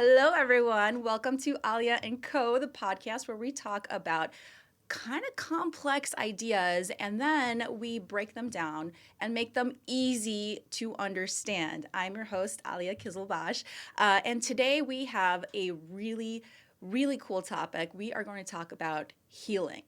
Hello, everyone. Welcome to Alia and Co., the podcast where we talk about kind of complex ideas and then we break them down and make them easy to understand. I'm your host, Alia Kizilbash, and today we have a really cool topic. We are going to talk about healing.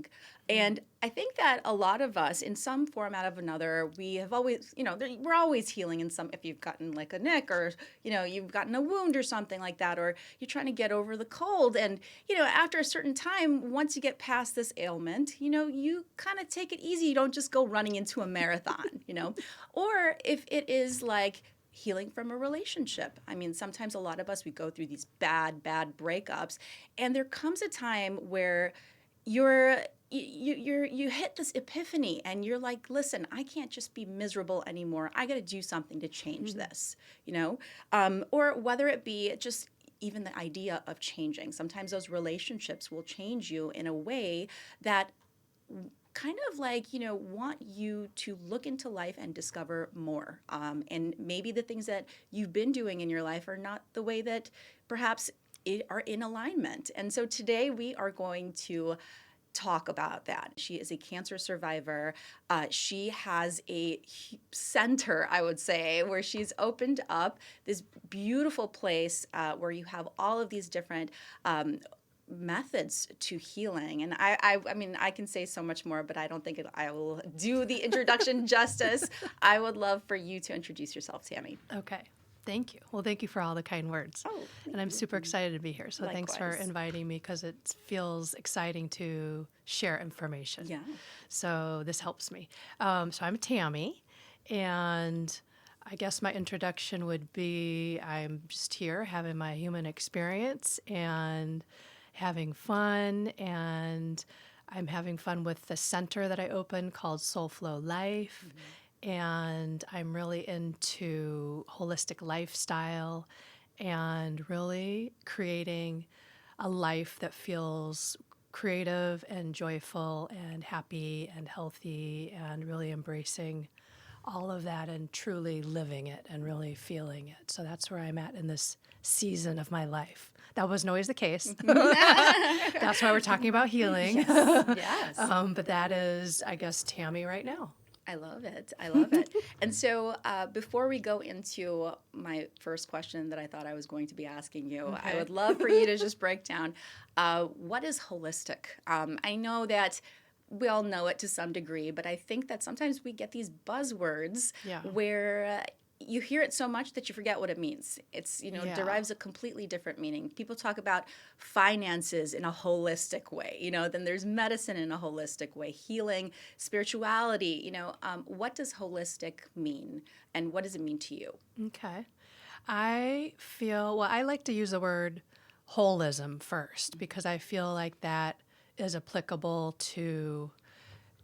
And I think that a lot of us, in some format of another, we have always, we're always healing in some, if you've gotten like a nick or, you've gotten a wound or something like that, or you're trying to get over the cold. And, after a certain time, once you get past this ailment, you kind of take it easy. You don't just go running into a marathon, or if it is like, healing from a relationship. I mean, sometimes a lot of us, we go through these bad breakups, and there comes a time where you hit this epiphany and you're like, listen, I can't just be miserable anymore. I got to do something to change this, or whether it be just even the idea of changing. Sometimes those relationships will change you in a way that kind of like, want you to look into life and discover more. And maybe the things that you've been doing in your life are not the way that perhaps are in alignment. And so today we are going to talk about that. She is a cancer survivor. She has a center, I would say, where she's opened up this beautiful place where you have all of these different methods to healing. And I mean, I can say so much more, but I don't think I will do the introduction justice. I would love for you to introduce yourself, Tami. Okay. Thank you. Well, thank you for all the kind words. Oh, and I'm super excited to be here. So Likewise. Thanks for inviting me because it feels exciting to share information. Yeah. So this helps me. So I'm Tami, and I guess my introduction would be I'm just here having my human experience and having fun, and I'm having fun with the center that I opened called Solflolife. And I'm really into holistic lifestyle and really creating a life that feels creative and joyful and happy and healthy, and really embracing all of that and truly living it and really feeling it. So that's where I'm at in this season of my life. That wasn't always the case. That's why we're talking about healing. Yes. But that is, I guess, Tami right now. I love it. I love it. And so before we go into my first question that I thought I was going to be asking you, I would love for you to just break down what is holistic? I know that we all know it to some degree, but I think that sometimes we get these buzzwords where you hear it so much that you forget what it means. It's, derives a completely different meaning. People talk about finances in a holistic way, then there's medicine in a holistic way, healing, spirituality, what does holistic mean and what does it mean to you? Okay. I like to use the word holism first because I feel like that is applicable to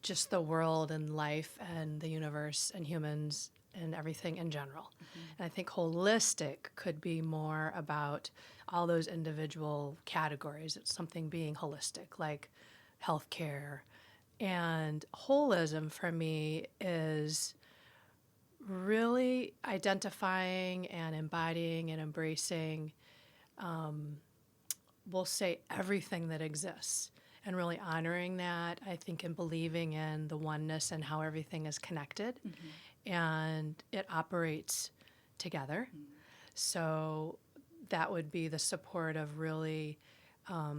just the world and life and the universe and humans and everything in general. And I think holistic could be more about all those individual categories. It's something being holistic, like healthcare. And holism for me is really identifying and embodying and embracing, we'll say, everything that exists. And really honoring that, I think, and believing in the oneness and how everything is connected. And it operates together. So that would be the support of really, I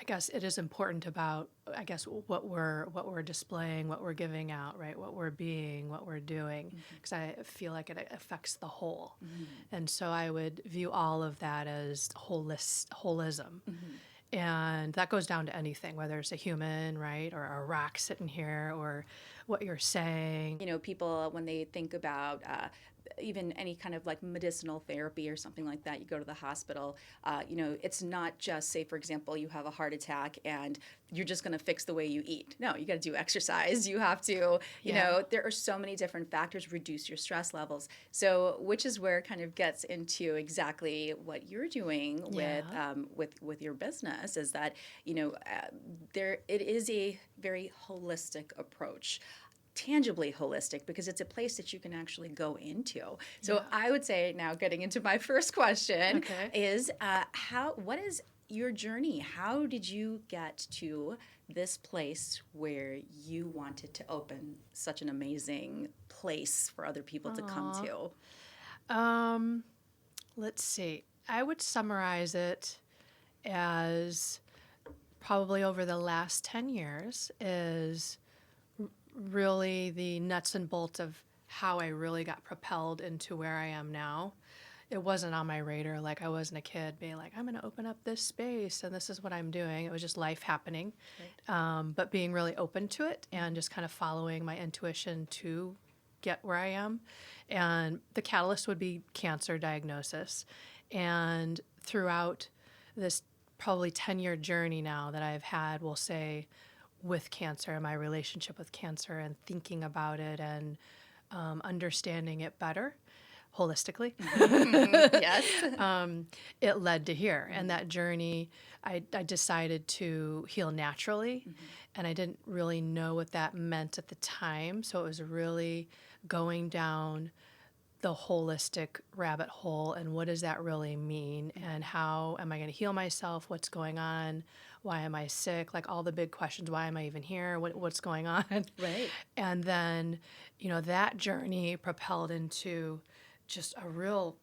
guess it is important about, I guess, what we're displaying, what we're giving out, right? What we're being, what we're doing, because I feel like it affects the whole. And so I would view all of that as holism. And that goes down to anything, whether it's a human, right, or a rock sitting here, or what you're saying. People, when they think about even any kind of like medicinal therapy or something like that, you go to the hospital, it's not just, say, for example, you have a heart attack and you're just going to fix the way you eat. No, you got to do exercise. You have to, there are so many different factors, reduce your stress levels. So, which is where it kind of gets into exactly what you're doing with your business, is that, it is a very holistic approach. tangibly holistic because it's a place that you can actually go into. So Yeah. I would say, now getting into my first question, Okay. is what is your journey? How did you get to this place where you wanted to open such an amazing place for other people to come Aw. to? Um, let's see. I would summarize it as probably over the last 10 years is really the nuts and bolts of how I really got propelled into where I am now. It wasn't on my radar. Like, I wasn't a kid being like, I'm going to open up this space and this is what I'm doing. It was just life happening. But being really open to it and just kind of following my intuition to get where I am. And the catalyst would be cancer diagnosis. And throughout this probably 10-year journey now that I've had, we'll say, with cancer and my relationship with cancer and thinking about it and understanding it better holistically, Yes. it led to here. And that journey, I decided to heal naturally. And I didn't really know what that meant at the time. So it was really going down the holistic rabbit hole and what does that really mean and how am I going to heal myself? What's going on? Why am I sick? Like all the big questions. Why am I even here? What's going on? Right. And then, that journey propelled into just a real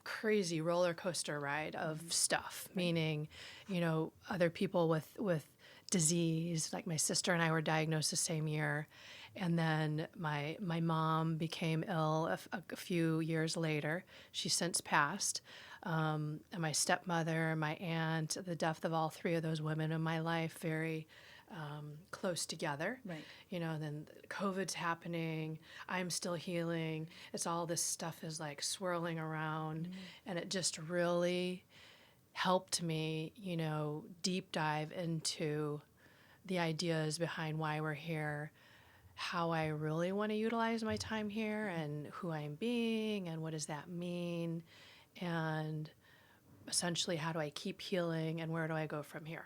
crazy roller coaster ride of stuff, meaning, other people with disease, like my sister and I were diagnosed the same year. And then my mom became ill a few years later. She's since passed. And my stepmother, my aunt, the death of all three of those women in my life, very close together. Right. Then COVID's happening. I'm still healing. It's all this stuff is like swirling around. And it just really helped me, deep dive into the ideas behind why we're here, how I really want to utilize my time here and who I'm being and what does that mean, and essentially how do I keep healing and where do I go from here.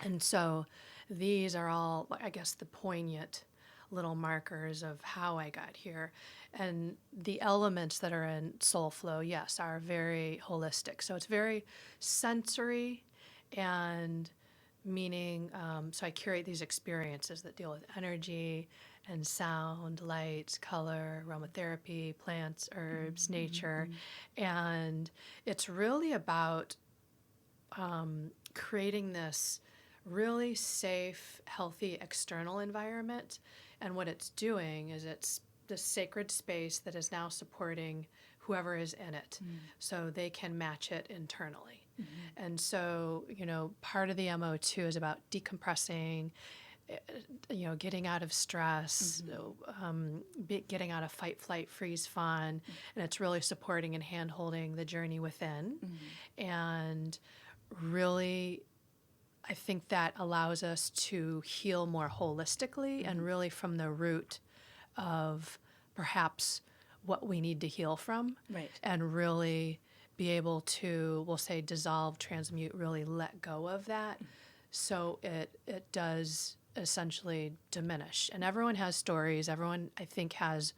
And so these are all, I guess, the poignant little markers of how I got here. And the elements that are in Soul Flow, yes, are very holistic. So it's very sensory and meaning, so I curate these experiences that deal with energy and sound, light, color, aromatherapy, plants, herbs, nature. And it's really about creating this really safe, healthy external environment. And what it's doing is it's this sacred space that is now supporting whoever is in it so they can match it internally. And so, part of the MO2 is about decompressing, getting out of stress, getting out of fight, flight, freeze, fawn. And it's really supporting and hand-holding the journey within. And really, I think that allows us to heal more holistically and really from the root of perhaps what we need to heal from. Right. And really be able to, we'll say, dissolve, transmute, really let go of that. So it does essentially diminish. And everyone has stories. Everyone, I think, has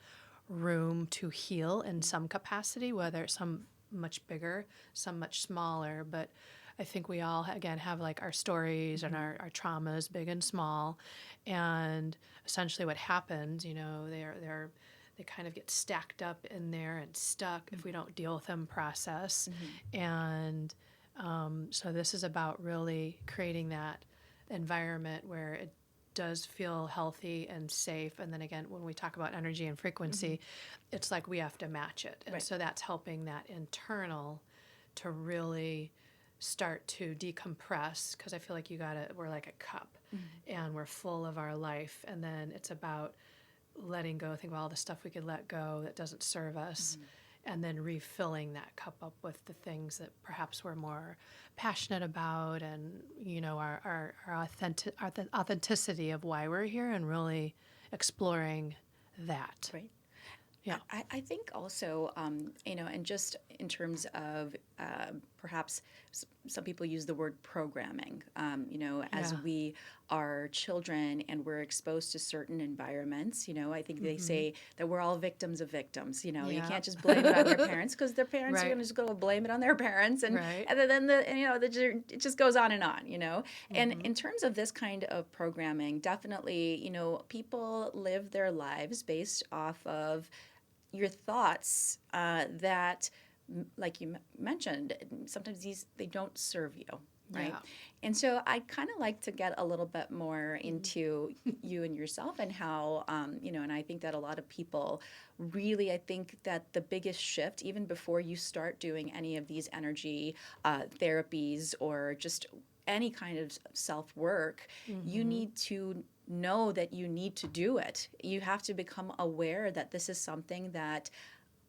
room to heal in some capacity, whether it's some much bigger, some much smaller. But I think we all, again, have like our stories and our traumas, big and small. And essentially what happens, they kind of get stacked up in there and stuck if we don't deal with them process. And so this is about really creating that environment where it does feel healthy and safe. And then again, when we talk about energy and frequency, it's like we have to match it. And so that's helping that internal to really start to decompress, because I feel like we're like a cup and we're full of our life. And then it's about letting go, think about all the stuff we could let go that doesn't serve us, and then refilling that cup up with the things that perhaps we're more passionate about and, our authenticity of why we're here and really exploring that. Right. Yeah. I think also, and just in terms of perhaps some people use the word programming, as Yeah. we are children and we're exposed to certain environments. I think they say that we're all victims of victims. You Yeah. can't just blame it on your parents because their parents are Right. going to just go blame it on their parents. And, Right. and then it just goes on and on. And in terms of this kind of programming, definitely, people live their lives based off of your thoughts that like you mentioned, sometimes they don't serve you, right? Yeah. And so I kind of like to get a little bit more into you and yourself and how, and I think that a lot of people really, I think that the biggest shift, even before you start doing any of these energy therapies or just any kind of self work, you need to know that you need to do it. You have to become aware that this is something that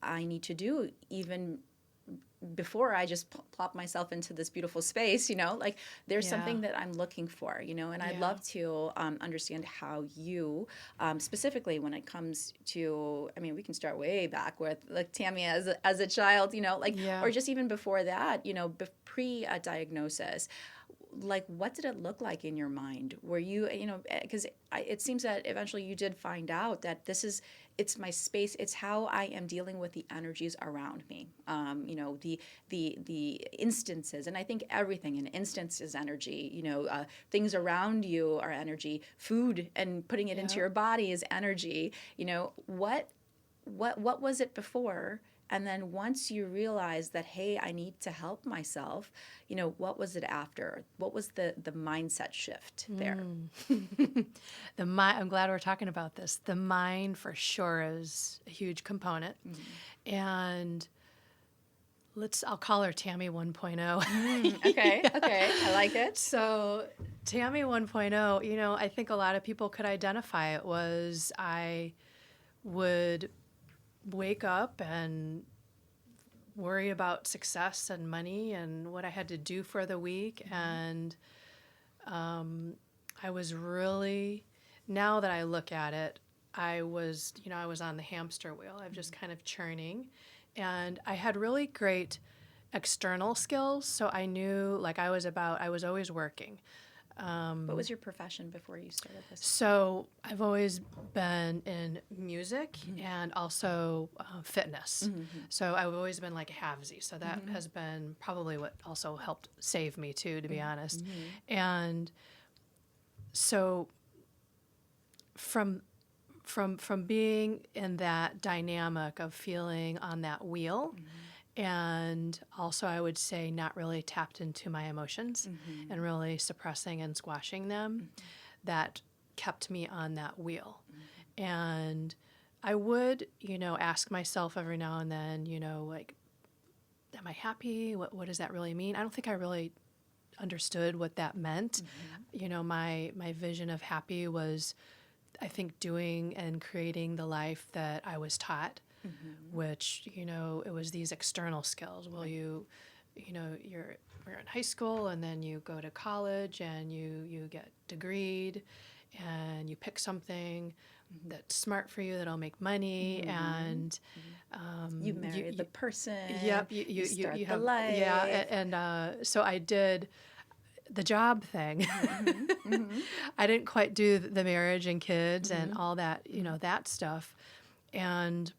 I need to do even before I just plop myself into this beautiful space, like there's Yeah. something that I'm looking for, and I'd Yeah. love to understand how you, specifically when it comes to, I mean, we can start way back with like Tami as a child, Yeah. or just even before that, pre-diagnosis. Like, what did it look like in your mind? Were you, because it seems that eventually you did find out that it's my space. It's how I am dealing with the energies around me. The instances, and I think everything in instance is energy. Things around you are energy. Food and putting it into Yeah. your body is energy. What was it before? And then once you realize that, hey, I need to help myself, what was it after? What was the mindset shift there? The mind. I'm glad we're talking about this. The mind, for sure, is a huge component, and I'll call her Tami 1.0. Okay, okay, I like it. So, Tami 1.0, I think a lot of people could identify it was I would wake up and worry about success and money and what I had to do for the week. And I was really, now that I look at it, I was on the hamster wheel. I was just kind of churning. And I had really great external skills. So I knew, like, I was always working. What was your profession before you started this? So I've always been in music and also fitness. So I've always been like a halvesy. So that has been probably what also helped save me too, to be honest. And so from being in that dynamic of feeling on that wheel, and also I would say not really tapped into my emotions and really suppressing and squashing them, that kept me on that wheel. And I would, ask myself every now and then, like, am I happy? What does that really mean? I don't think I really understood what that meant. My vision of happy was, I think, doing and creating the life that I was taught, which, it was these external skills. Well, you're in high school and then you go to college and you get degreed and you pick something that's smart for you, that'll make money, and You marry the person. Yep, you start you the have life. Yeah, and so I did the job thing. I didn't quite do the marriage and kids and all that, that stuff, and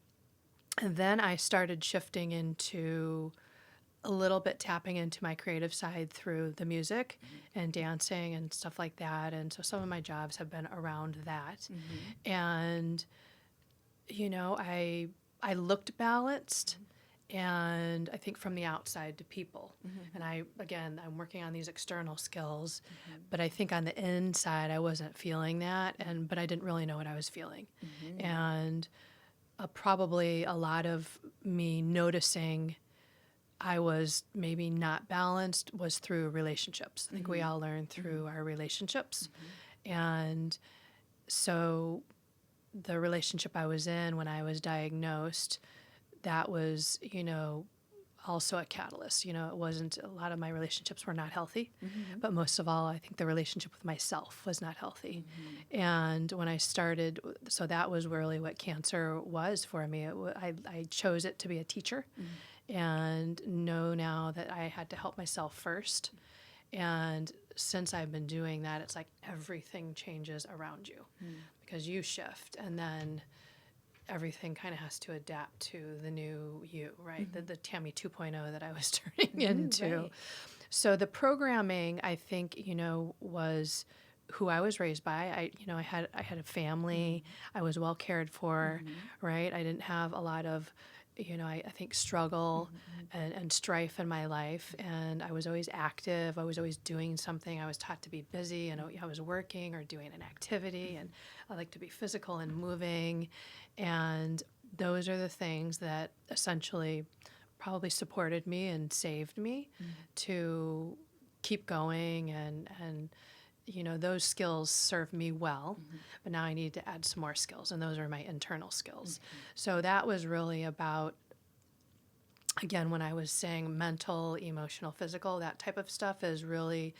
then I started shifting into a little bit tapping into my creative side through the music and dancing and stuff like that. And so some of my jobs have been around that. And, I looked balanced, and I think from the outside to people. And I'm working on these external skills, but I think on the inside I wasn't feeling that, but I didn't really know what I was feeling. And probably a lot of me noticing I was maybe not balanced was through relationships. I think we all learn through our relationships. And so the relationship I was in when I was diagnosed, that was, also a catalyst. It wasn't, a lot of my relationships were not healthy, but most of all, I think the relationship with myself was not healthy. And when I started, so that was really what cancer was for me. I chose it to be a teacher. and know now that I had to help myself first. And since I've been doing that, it's like everything changes around you because you shift, and then everything kind of has to adapt to the new you, right? The Tami 2.0 that I was turning into. Right. So the programming, I think, was who I was raised by. I had a family. I was well cared for, right? I didn't have a lot of, I think struggle and strife in my life. And I was always active. I was always doing something. I was taught to be busy, and I was working or doing an activity. And I like to be physical and moving. And those are the things that essentially probably supported me and saved me to keep going, and those skills serve me well, but now I need to add some more skills, and those are my internal skills. So that was really about, again, when I was saying mental, emotional, physical, that type of stuff is really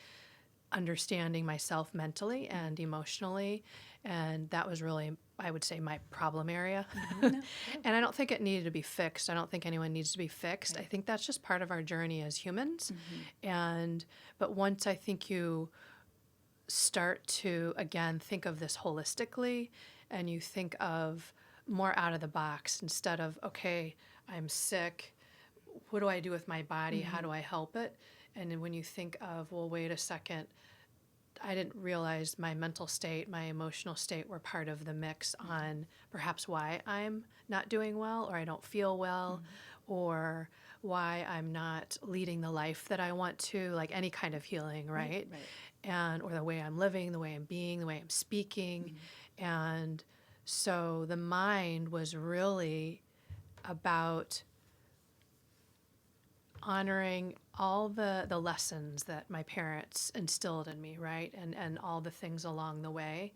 understanding myself mentally and emotionally, and that was really, I would say, my problem area. And I don't think it needed to be fixed. I don't think anyone needs to be fixed. I think that's just part of our journey as humans. But once I think you start to, again, think of this holistically, and you think of more out of the box instead of, okay, I'm sick, what do I do with my body? How do I help it? And then when you think of, well, wait a second, I didn't realize my mental state, my emotional state were part of the mix on perhaps why I'm not doing well, or I don't feel well, or why I'm not leading the life that I want to, like any kind of healing, right? And or the way I'm living, the way I'm being, the way I'm speaking. And so the mind was really about honoring all the lessons that my parents instilled in me, right? And all the things along the way,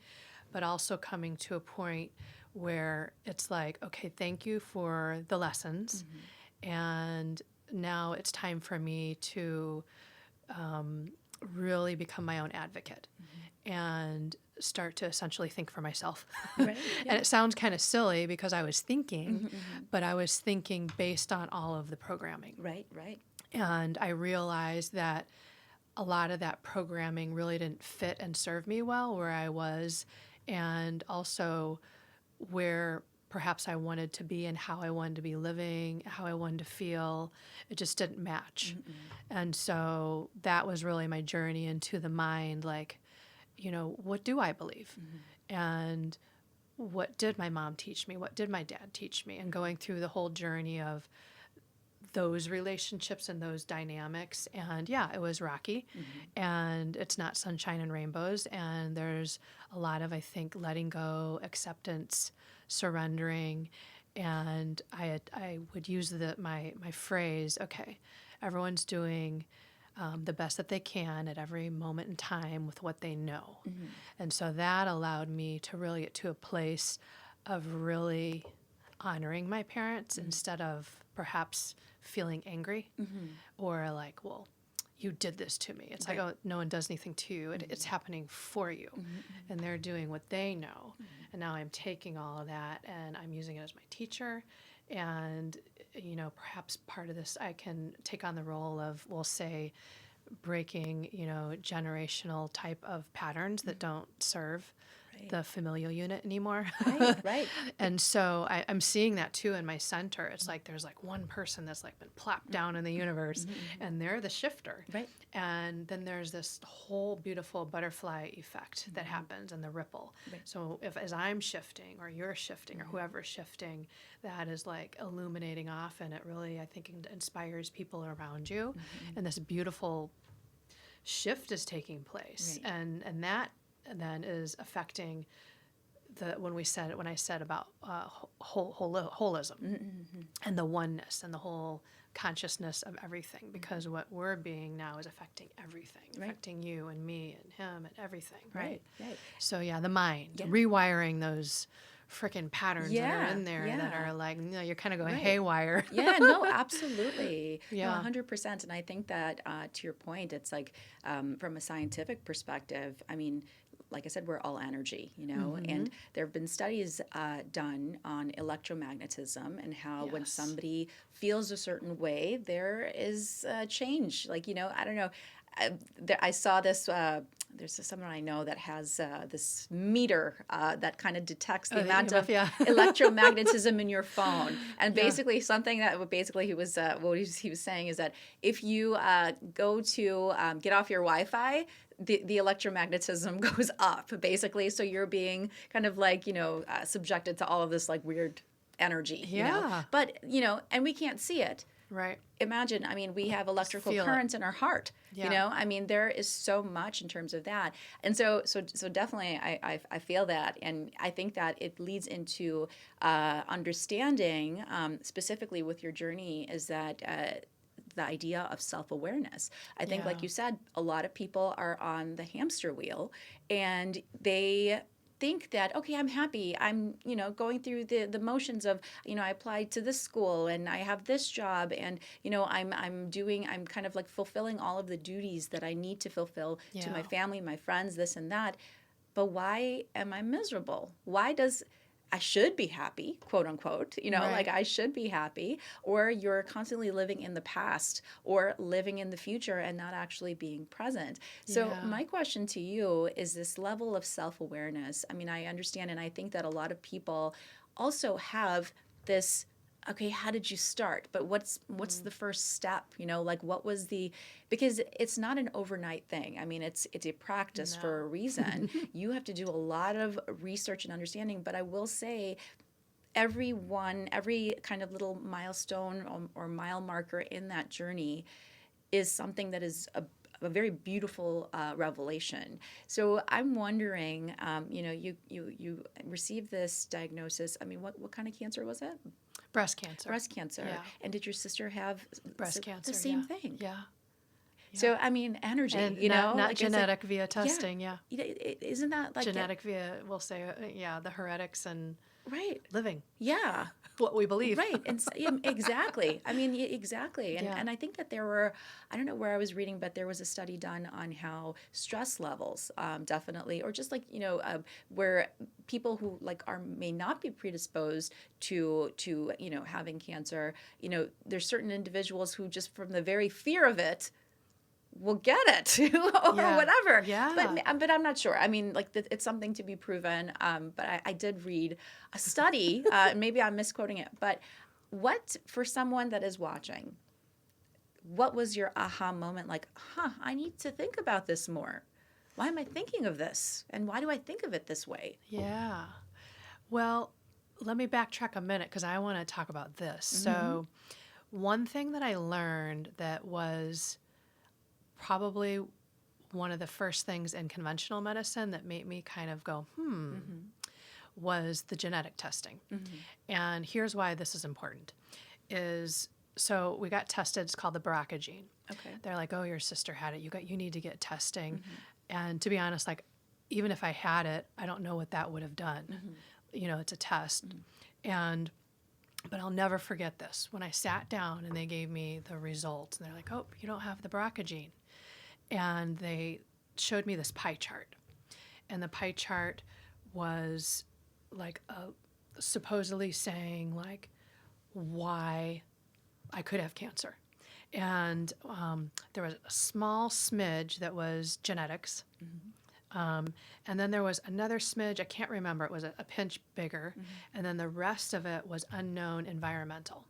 but also coming to a point where it's like, okay, thank you for the lessons. And now it's time for me to really become my own advocate and start to essentially think for myself. And it sounds kind of silly because I was thinking, but I was thinking based on all of the programming. Right. And I realized that a lot of that programming really didn't fit and serve me well where I was, and also where perhaps I wanted to be and how I wanted to be living, how I wanted to feel. It just didn't match. And so that was really my journey into the mind, like, what do I believe? And what did my mom teach me? What did my dad teach me? And going through the whole journey of those relationships and those dynamics. And yeah, it was rocky, and it's not sunshine and rainbows. And there's a lot of, I think, letting go, acceptance, surrendering. And I would use my phrase, okay, everyone's doing the best that they can at every moment in time with what they know. And so that allowed me to really get to a place of really honoring my parents instead of perhaps feeling angry or like, well, you did this to me. It's like, oh, no one does anything to you. It's happening for you. And they're doing what they know. And now I'm taking all of that and I'm using it as my teacher. And, perhaps part of this, I can take on the role of, we'll say, breaking, generational type of patterns that don't serve the familial unit anymore. Right. And so I'm seeing that too in my center. It's like there's like one person that's like been plopped down in the universe, and they're the shifter. And then there's this whole beautiful butterfly effect that happens, and the ripple. So as I'm shifting or you're shifting or whoever's shifting, that is like illuminating off, and it really, I think, inspires people around you. And this beautiful shift is taking place. And that then is affecting when I said about holism and the oneness and the whole consciousness of everything, because what we're being now is affecting everything, affecting you and me and him and everything, right? So yeah, the mind, rewiring those freaking patterns that are in there that are like, you're kind of going haywire. No, absolutely. Yeah. 100%. And I think that to your point, it's like from a scientific perspective, I mean, like I said, we're all energy, and there have been studies done on electromagnetism and how when Yes. somebody feels a certain way, there is change. Like, I don't know. I saw this. There's someone I know that has this meter that kind of detects the amount of yeah. electromagnetism in your phone, and Yeah. basically something that basically he was he was saying is that if you go to get off your Wi-Fi, the electromagnetism goes up basically, so you're being kind of like subjected to all of this like weird energy, Yeah. but and we can't see it. Right. Imagine, I mean, we have electrical feel it. currents in our heart. Yeah. I mean, there is so much in terms of that, and so definitely, I feel that, and I think that it leads into understanding specifically with your journey is that. The idea of self-awareness. I think, like Yeah. you said, a lot of people are on the hamster wheel, and they think that, okay, I'm happy, I'm going through the motions of I applied to this school and I have this job, and I'm kind of like fulfilling all of the duties that I need to fulfill to my Yeah. family, my friends, this and that. But why am I miserable? Why does I should be happy, quote unquote, like Right. I should be happy, or you're constantly living in the past or living in the future and not actually being present. So, Yeah. my question to you is this level of self awareness. I mean, I understand, and I think that a lot of people also have this. Okay, how did you start? But what's the first step? Like what was the because it's not an overnight thing. I mean, it's a practice No. for a reason. You have to do a lot of research and understanding, but I will say every kind of little milestone or mile marker in that journey is something that is a very beautiful revelation. So I'm wondering, you received this diagnosis. I mean, what kind of cancer was it? Breast cancer. Breast cancer. Yeah. And did your sister have Breast cancer. the same Yeah. thing? Yeah. So I mean, energy. And not like, it's genetic via testing. Yeah. Isn't that like Genetic via, we'll say, the heretics and right? living Yeah. what we believe. Right. And exactly. I mean, exactly. Yeah. And I think that there were, I don't know where I was reading, but there was a study done on how stress levels definitely, or just like, where people who like may not be predisposed to, having cancer, there's certain individuals who just from the very fear of it, will get it or whatever. Yeah. But I'm not sure. I mean, like it's something to be proven. But I did read a study, maybe I'm misquoting it, but what for someone that is watching, what was your aha moment? Like, I need to think about this more. Why am I thinking of this? And why do I think of it this way? Yeah. Well, let me backtrack a minute because I want to talk about this. So one thing that I learned that was probably one of the first things in conventional medicine that made me kind of go, was the genetic testing. And here's why this is important is so we got tested. It's called the BRCA gene. Okay. They're like, oh, your sister had it. You need to get testing. And to be honest, like even if I had it, I don't know what that would have done. It's a test. But I'll never forget this. When I sat down and they gave me the results, and they're like, oh, you don't have the BRCA gene. And they showed me this pie chart. And the pie chart was like supposedly saying like why I could have cancer. And there was a small smidge that was genetics. And then there was another smidge, I can't remember, it was a pinch bigger. And then the rest of it was unknown environmental.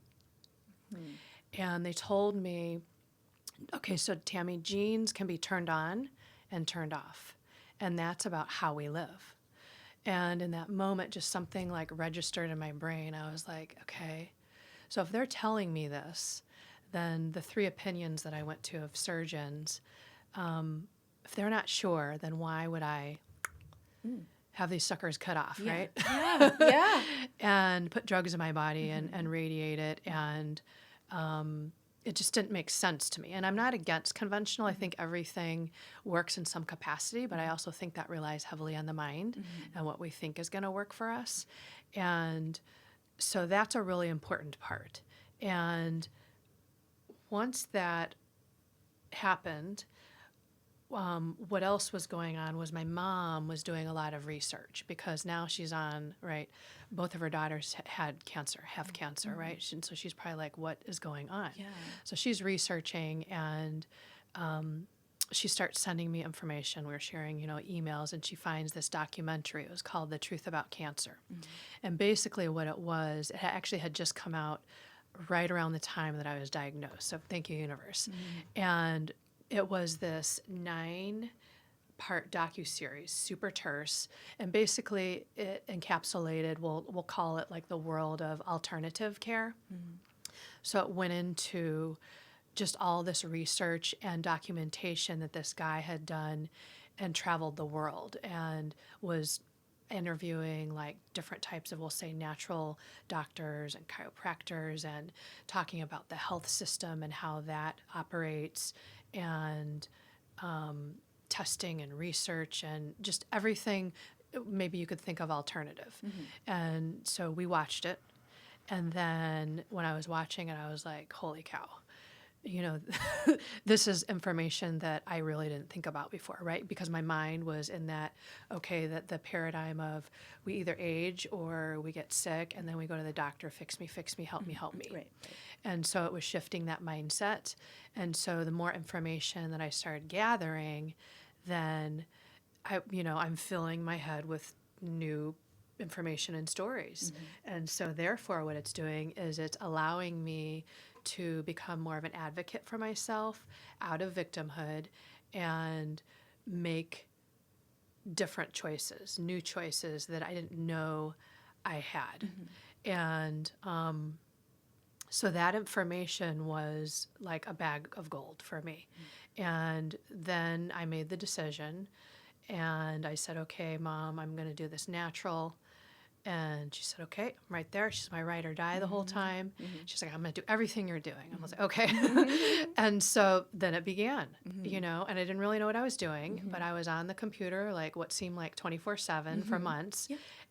And they told me, okay, so Tami, genes can be turned on and turned off. And that's about how we live. And in that moment, just something like registered in my brain. I was like, okay, so if they're telling me this, then the three opinions that I went to of surgeons, if they're not sure, then why would I have these suckers cut off, right? Yeah. And put drugs in my body and radiate it. And it just didn't make sense to me. And I'm not against conventional. I think everything works in some capacity, but I also think that relies heavily on the mind and what we think is going to work for us. And so that's a really important part. And once that happened, what else was going on was my mom was doing a lot of research because now she's on, right, both of her daughters had cancer, have cancer, right? And so she's probably like, what is going on? Yeah. So she's researching, and she starts sending me information. We're sharing, emails, and she finds this documentary. It was called The Truth About Cancer. And basically what it was, it actually had just come out right around the time that I was diagnosed. So thank you, universe. And it was this 9-part docuseries, super terse, and basically it encapsulated, we'll call it like the world of alternative care. So it went into just all this research and documentation that this guy had done and traveled the world and was interviewing like different types of, we'll say, natural doctors and chiropractors and talking about the health system and how that operates and testing and research and just everything maybe you could think of alternative. And so we watched it. And then when I was watching it, I was like, holy cow. This is information that I really didn't think about before, right? Because my mind was in that, okay, that the paradigm of we either age or we get sick and then we go to the doctor, fix me, help me, help me. Right. And so it was shifting that mindset. And so the more information that I started gathering, then I'm filling my head with new information and stories. And so therefore what it's doing is it's allowing me to become more of an advocate for myself out of victimhood and make different choices, new choices that I didn't know I had. And so that information was like a bag of gold for me. And then I made the decision and I said, okay, Mom, I'm going to do this natural. And she said, okay, I'm right there. She's my ride or die the whole time. She's like, I'm going to do everything you're doing. I was like, okay. And so then it began, and I didn't really know what I was doing, but I was on the computer like what seemed like 24/7 for months.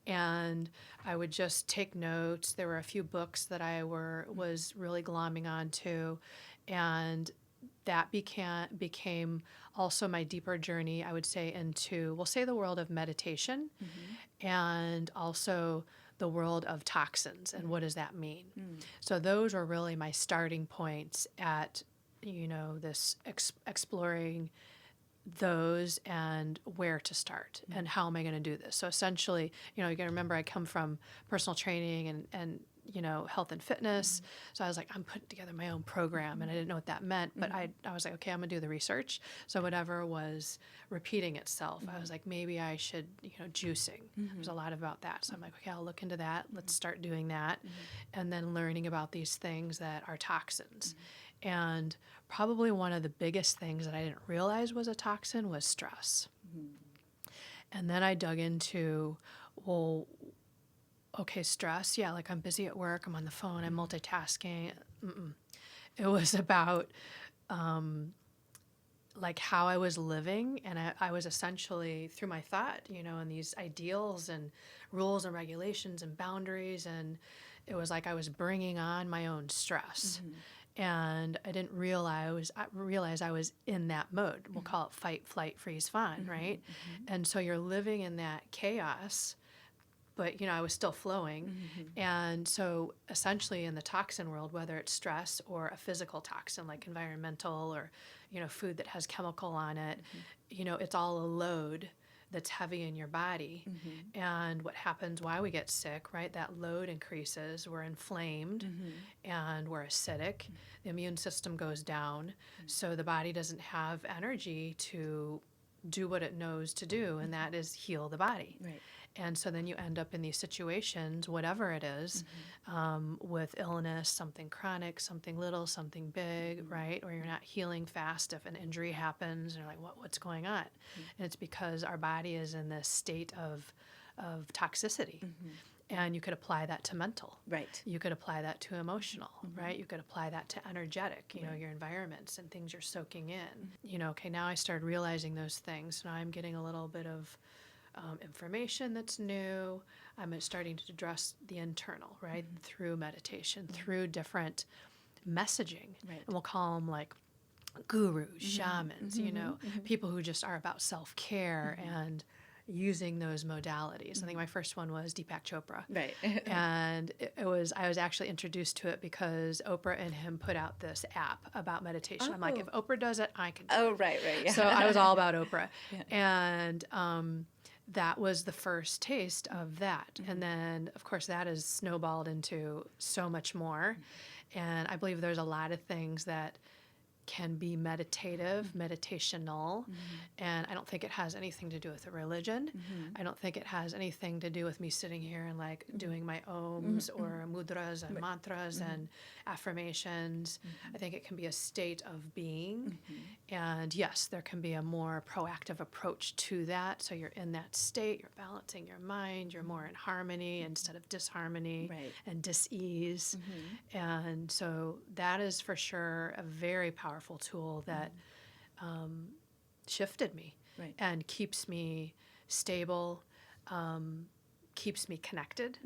And I would just take notes. There were a few books that I was really glomming onto. And that became also my deeper journey, I would say, into, we'll say, the world of meditation and also the world of toxins and what does that mean. So those were really my starting points at, this exploring those and where to start and how am I going to do this. So essentially, you got to remember I come from personal training and health and fitness. So I was like, I'm putting together my own program and I didn't know what that meant, but I was like, okay, I'm gonna do the research. So whatever was repeating itself, I was like, maybe I should, juicing. There's a lot about that. So I'm like, okay, I'll look into that. Let's start doing that. And then learning about these things that are toxins. And probably one of the biggest things that I didn't realize was a toxin was stress. And then I dug into, well, okay, stress. Yeah, like I'm busy at work. I'm on the phone. I'm multitasking. It was about like how I was living. And I was essentially, through my thought, and these ideals and rules and regulations and boundaries. And it was like I was bringing on my own stress. And I didn't realize I was in that mode. We'll call it fight, flight, freeze, fawn, right? And so you're living in that chaos. But, I was still flowing. And so essentially in the toxin world, whether it's stress or a physical toxin like environmental or, food that has chemical on it, it's all a load that's heavy in your body. And what happens, why we get sick, right? That load increases. We're inflamed and we're acidic. The immune system goes down. So the body doesn't have energy to do what it knows to do, and that is heal the body. Right. And so then you end up in these situations, whatever it is, with illness, something chronic, something little, something big, right? Or you're not healing fast if an injury happens, and you're like, what's going on? And it's because our body is in this state of toxicity. And you could apply that to mental. Right. You could apply that to emotional, right? You could apply that to energetic, your environments and things you're soaking in. Okay, now I started realizing those things. Now I'm getting a little bit of information that's new. I'm starting to address the internal, right? Through meditation, through different messaging. Right. And we'll call them like gurus, shamans, Mm-hmm. people who just are about self-care and using those modalities. I think my first one was Deepak Chopra. Right. And I was actually introduced to it because Oprah and him put out this app about meditation. I'm like, if Oprah does it, I can do it. Right. Yeah. So I was all about Oprah. Yeah. And that was the first taste of that. And then, of course, that has snowballed into so much more. And I believe there's a lot of things that can be meditative, meditational, and I don't think it has anything to do with a religion. I don't think it has anything to do with me sitting here and like doing my ohms or mudras and mantras and affirmations. I think it can be a state of being, and yes, there can be a more proactive approach to that. So you're in that state, you're balancing your mind, you're more in harmony instead of disharmony and dis-ease. And so that is for sure a very powerful tool that shifted me and keeps me stable, keeps me connected.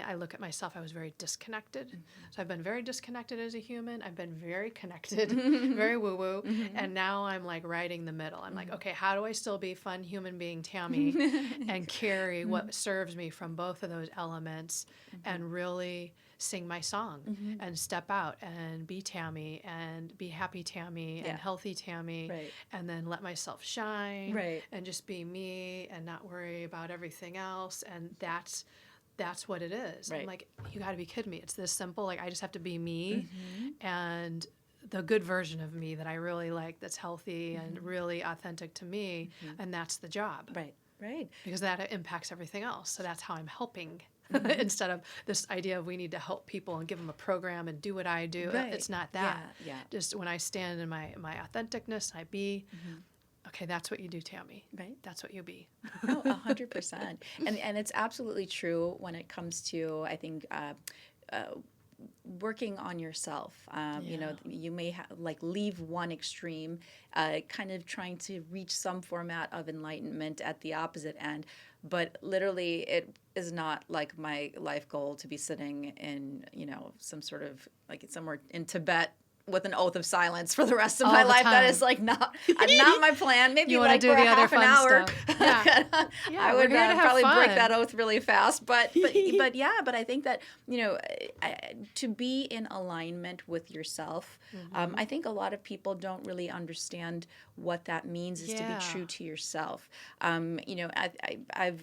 I look at myself, I was very disconnected. So I've been very disconnected as a human. I've been very connected, very woo-woo. And now I'm like riding the middle. I'm like, okay, how do I still be fun human being Tami and carry what serves me from both of those elements and really sing my song and step out and be Tami and be happy Tami and healthy Tami and then let myself shine and just be me and not worry about everything else. And that's what it is. I'm like, you got to be kidding me. It's this simple. Like, I just have to be me and the good version of me that I really like, that's healthy and really authentic to me. And that's the job. Right. Because that impacts everything else. So that's how I'm helping. Instead of this idea of we need to help people and give them a program and do what I do. It's not that. Just when I stand in my authenticness, I be, okay, that's what you do, Tami. That's what you be. 100%. And it's absolutely true when it comes to, I think, working on yourself. You may leave one extreme, kind of trying to reach some format of enlightenment at the opposite end. But literally, it is not like my life goal to be sitting in, some sort of like somewhere in Tibet with an oath of silence for the rest of my life. That is like not my plan. Maybe you like do for the a other half an fun hour. Stuff. I would probably break that oath really fast. But I think that to be in alignment with yourself, I think a lot of people don't really understand what that means is to be true to yourself. I've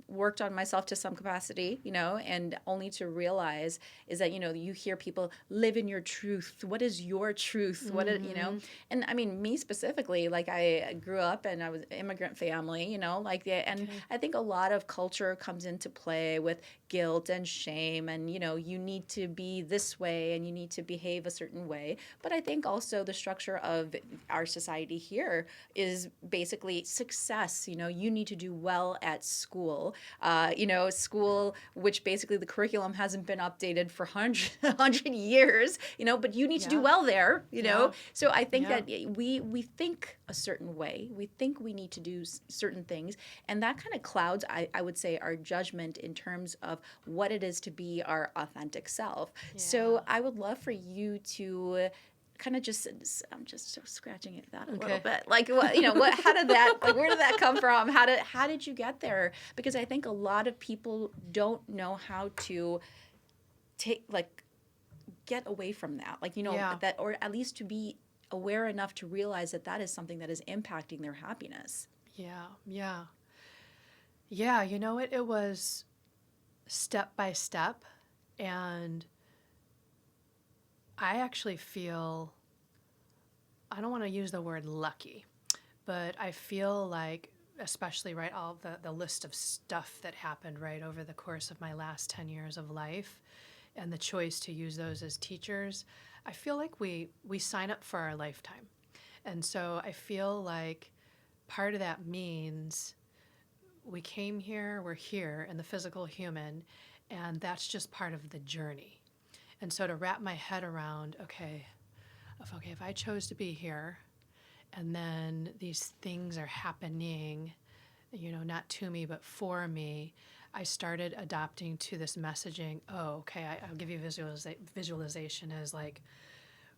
worked on myself to some capacity, and only to realize is that, you hear people live in your truth. What is your truth? What is, and I mean, me specifically, like I grew up and I was an immigrant family, and I think a lot of culture comes into play with guilt and shame and, you need to be this way and you need to behave a certain way. But I think also the structure of our society here is basically success. You need to do well at school. School, which basically the curriculum hasn't been updated for 100 years, but you need to do well there, So I think that we think a certain way. We think we need to do certain things. And that kind of clouds, I would say, our judgment in terms of what it is to be our authentic self. So I would love for you to kind of I'm just scratching at that a little bit. Like, how did that, where did that come from? How did you get there? Because I think a lot of people don't know how to get away from that. That, or at least to be aware enough to realize that is something that is impacting their happiness. Yeah. It was step by step, and I actually feel, I don't want to use the word lucky, but I feel like, especially all the list of stuff that happened over the course of my last 10 years of life and the choice to use those as teachers, I feel like we sign up for our lifetime. And so I feel like part of that means we came here, we're here in the physical human, and that's just part of the journey. And so to wrap my head around, if I chose to be here and then these things are happening, not to me, but for me, I started adopting to this messaging, I'll give you visualization as like,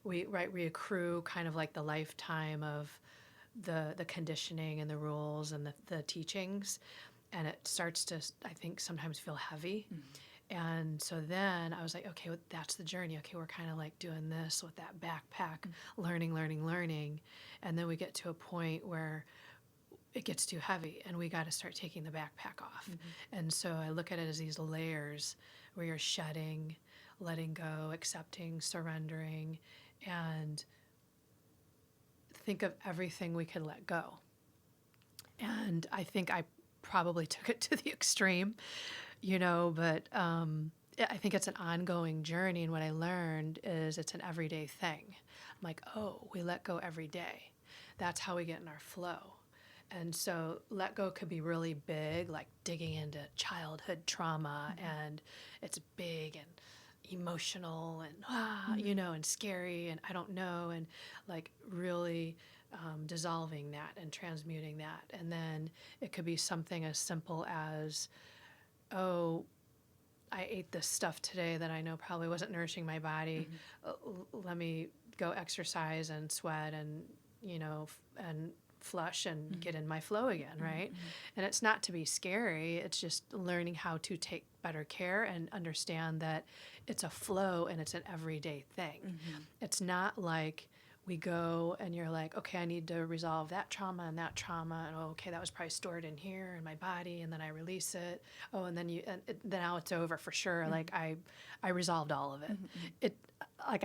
we accrue kind of like the lifetime of the conditioning and the rules and the teachings, and it starts to, I think, sometimes feel heavy. And so then I was like, okay, well, that's the journey. Okay, we're kind of like doing this with that backpack, learning. And then we get to a point where it gets too heavy and we got to start taking the backpack off. And so I look at it as these layers where you're shedding, letting go, accepting, surrendering, and think of everything we could let go. And I think I probably took it to the extreme, but I think it's an ongoing journey. And what I learned is it's an everyday thing. I'm like, oh, we let go every day. That's how we get in our flow. And so let go could be really big, like digging into childhood trauma, and it's big and emotional and, and scary and I don't know, and like really dissolving that and transmuting that. And then it could be something as simple as, oh, I ate this stuff today that I know probably wasn't nourishing my body. Let me go exercise and sweat and, and flush and get in my flow again, right? And it's not to be scary. It's just learning how to take better care and understand that it's a flow and it's an everyday thing. It's not like we go and you're like, okay, I need to resolve that trauma, and oh, okay, that was probably stored in here in my body, and then I release it. Oh, and then then now it's over for sure. Like I resolved all of it. It like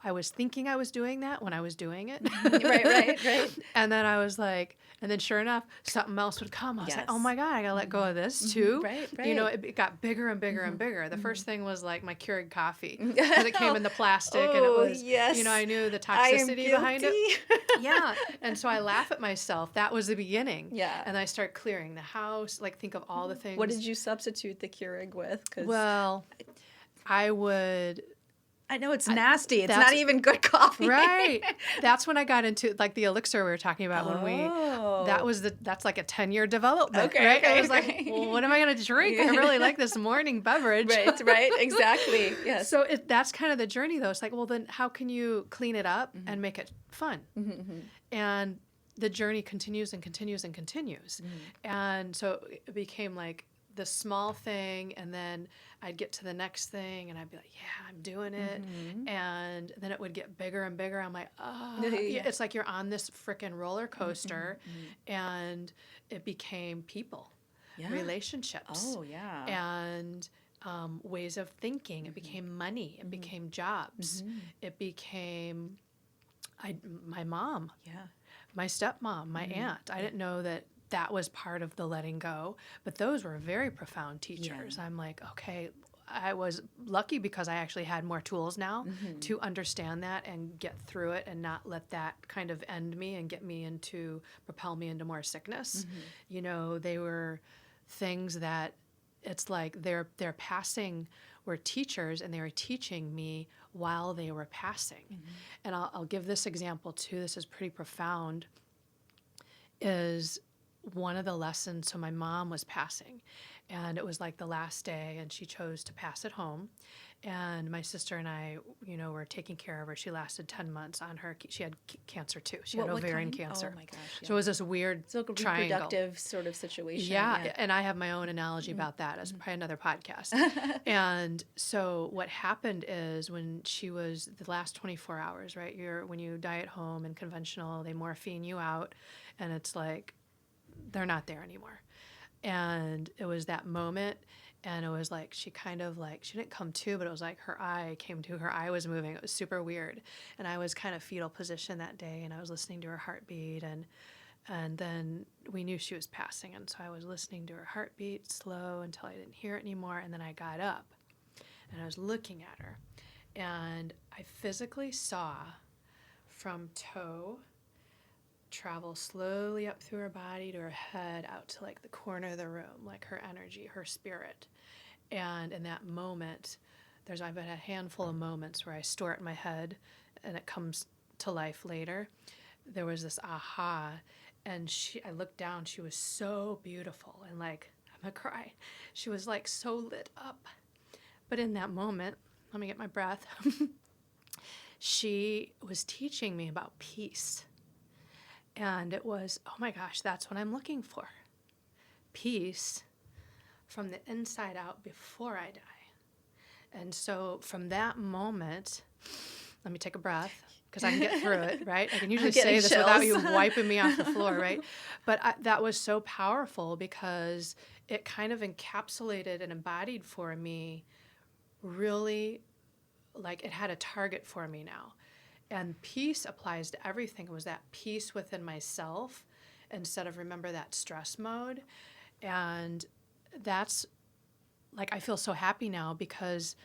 I was thinking I was doing that when I was doing it. Right. And then I was like, and then sure enough, something else would come. I was like, oh my God, I got to let go of this too. Right. It got bigger and bigger and bigger. The first thing was like my Keurig coffee, because it came in the plastic and it was, I knew the toxicity behind it. Yeah. And so I laugh at myself. That was the beginning. Yeah. And I start clearing the house, like think of all the things. What did you substitute the Keurig with? Well, I would... I know it's nasty. It's not even good coffee. Right. That's when I got into like the elixir we were talking about that's like a 10-year development. Okay, right? Okay, I was like, well, what am I going to drink? I really like this morning beverage. Right. Exactly. Yes. So that's kind of the journey though. It's like, well, then how can you clean it up and make it fun? And the journey continues and continues and continues. And so it became like the small thing, and then I'd get to the next thing and I'd be like, yeah, I'm doing it. And then it would get bigger and bigger. I'm like, oh, it's like you're on this freaking roller coaster. And it became people, relationships. And ways of thinking. It became money. It became jobs. It became my mom, my stepmom, my aunt. I didn't know that was part of the letting go, but those were very profound teachers. I'm like, okay, I was lucky because I actually had more tools now to understand that and get through it and not let that kind of end me and propel me into more sickness. They were things that it's like they're passing were teachers, and they were teaching me while they were passing. And I'll give this example too. This is pretty profound. Is one of the lessons, so my mom was passing, and it was like the last day, and she chose to pass at home. And my sister and I, were taking care of her. She lasted 10 months on her. She had cancer too. She had ovarian cancer. Oh my gosh. Yeah. So it was this weird like a triangle. reproductive sort of situation. Yeah. And I have my own analogy about that as probably another podcast. And so what happened is when she was the last 24 hours, right? When you die at home and conventional, they morphine you out, and it's like, they're not there anymore. And it was that moment, and it was like she didn't come to, but it was like her eye came to, her eye was moving. It was super weird. And I was kind of fetal position that day, and I was listening to her heartbeat, and then we knew she was passing, and so I was listening to her heartbeat slow until I didn't hear it anymore, and then I got up and I was looking at her, and I physically saw from toe travel slowly up through her body to her head, out to like the corner of the room, like her energy, her spirit. And in that moment, I've had a handful of moments where I store it in my head and it comes to life later. There was this aha, and I looked down, she was so beautiful, and like, I'm gonna cry. She was like so lit up. But in that moment, let me get my breath. she was teaching me about peace. And it was, oh my gosh, that's what I'm looking for. Peace from the inside out before I die. And so from that moment, let me take a breath because I can get through it, right? I can usually say this without you wiping me off the floor, right? But that was so powerful because it kind of encapsulated and embodied for me really, like it had a target for me now. And peace applies to everything. It was that peace within myself instead of, remember, that stress mode. And that's, like, I feel so happy now because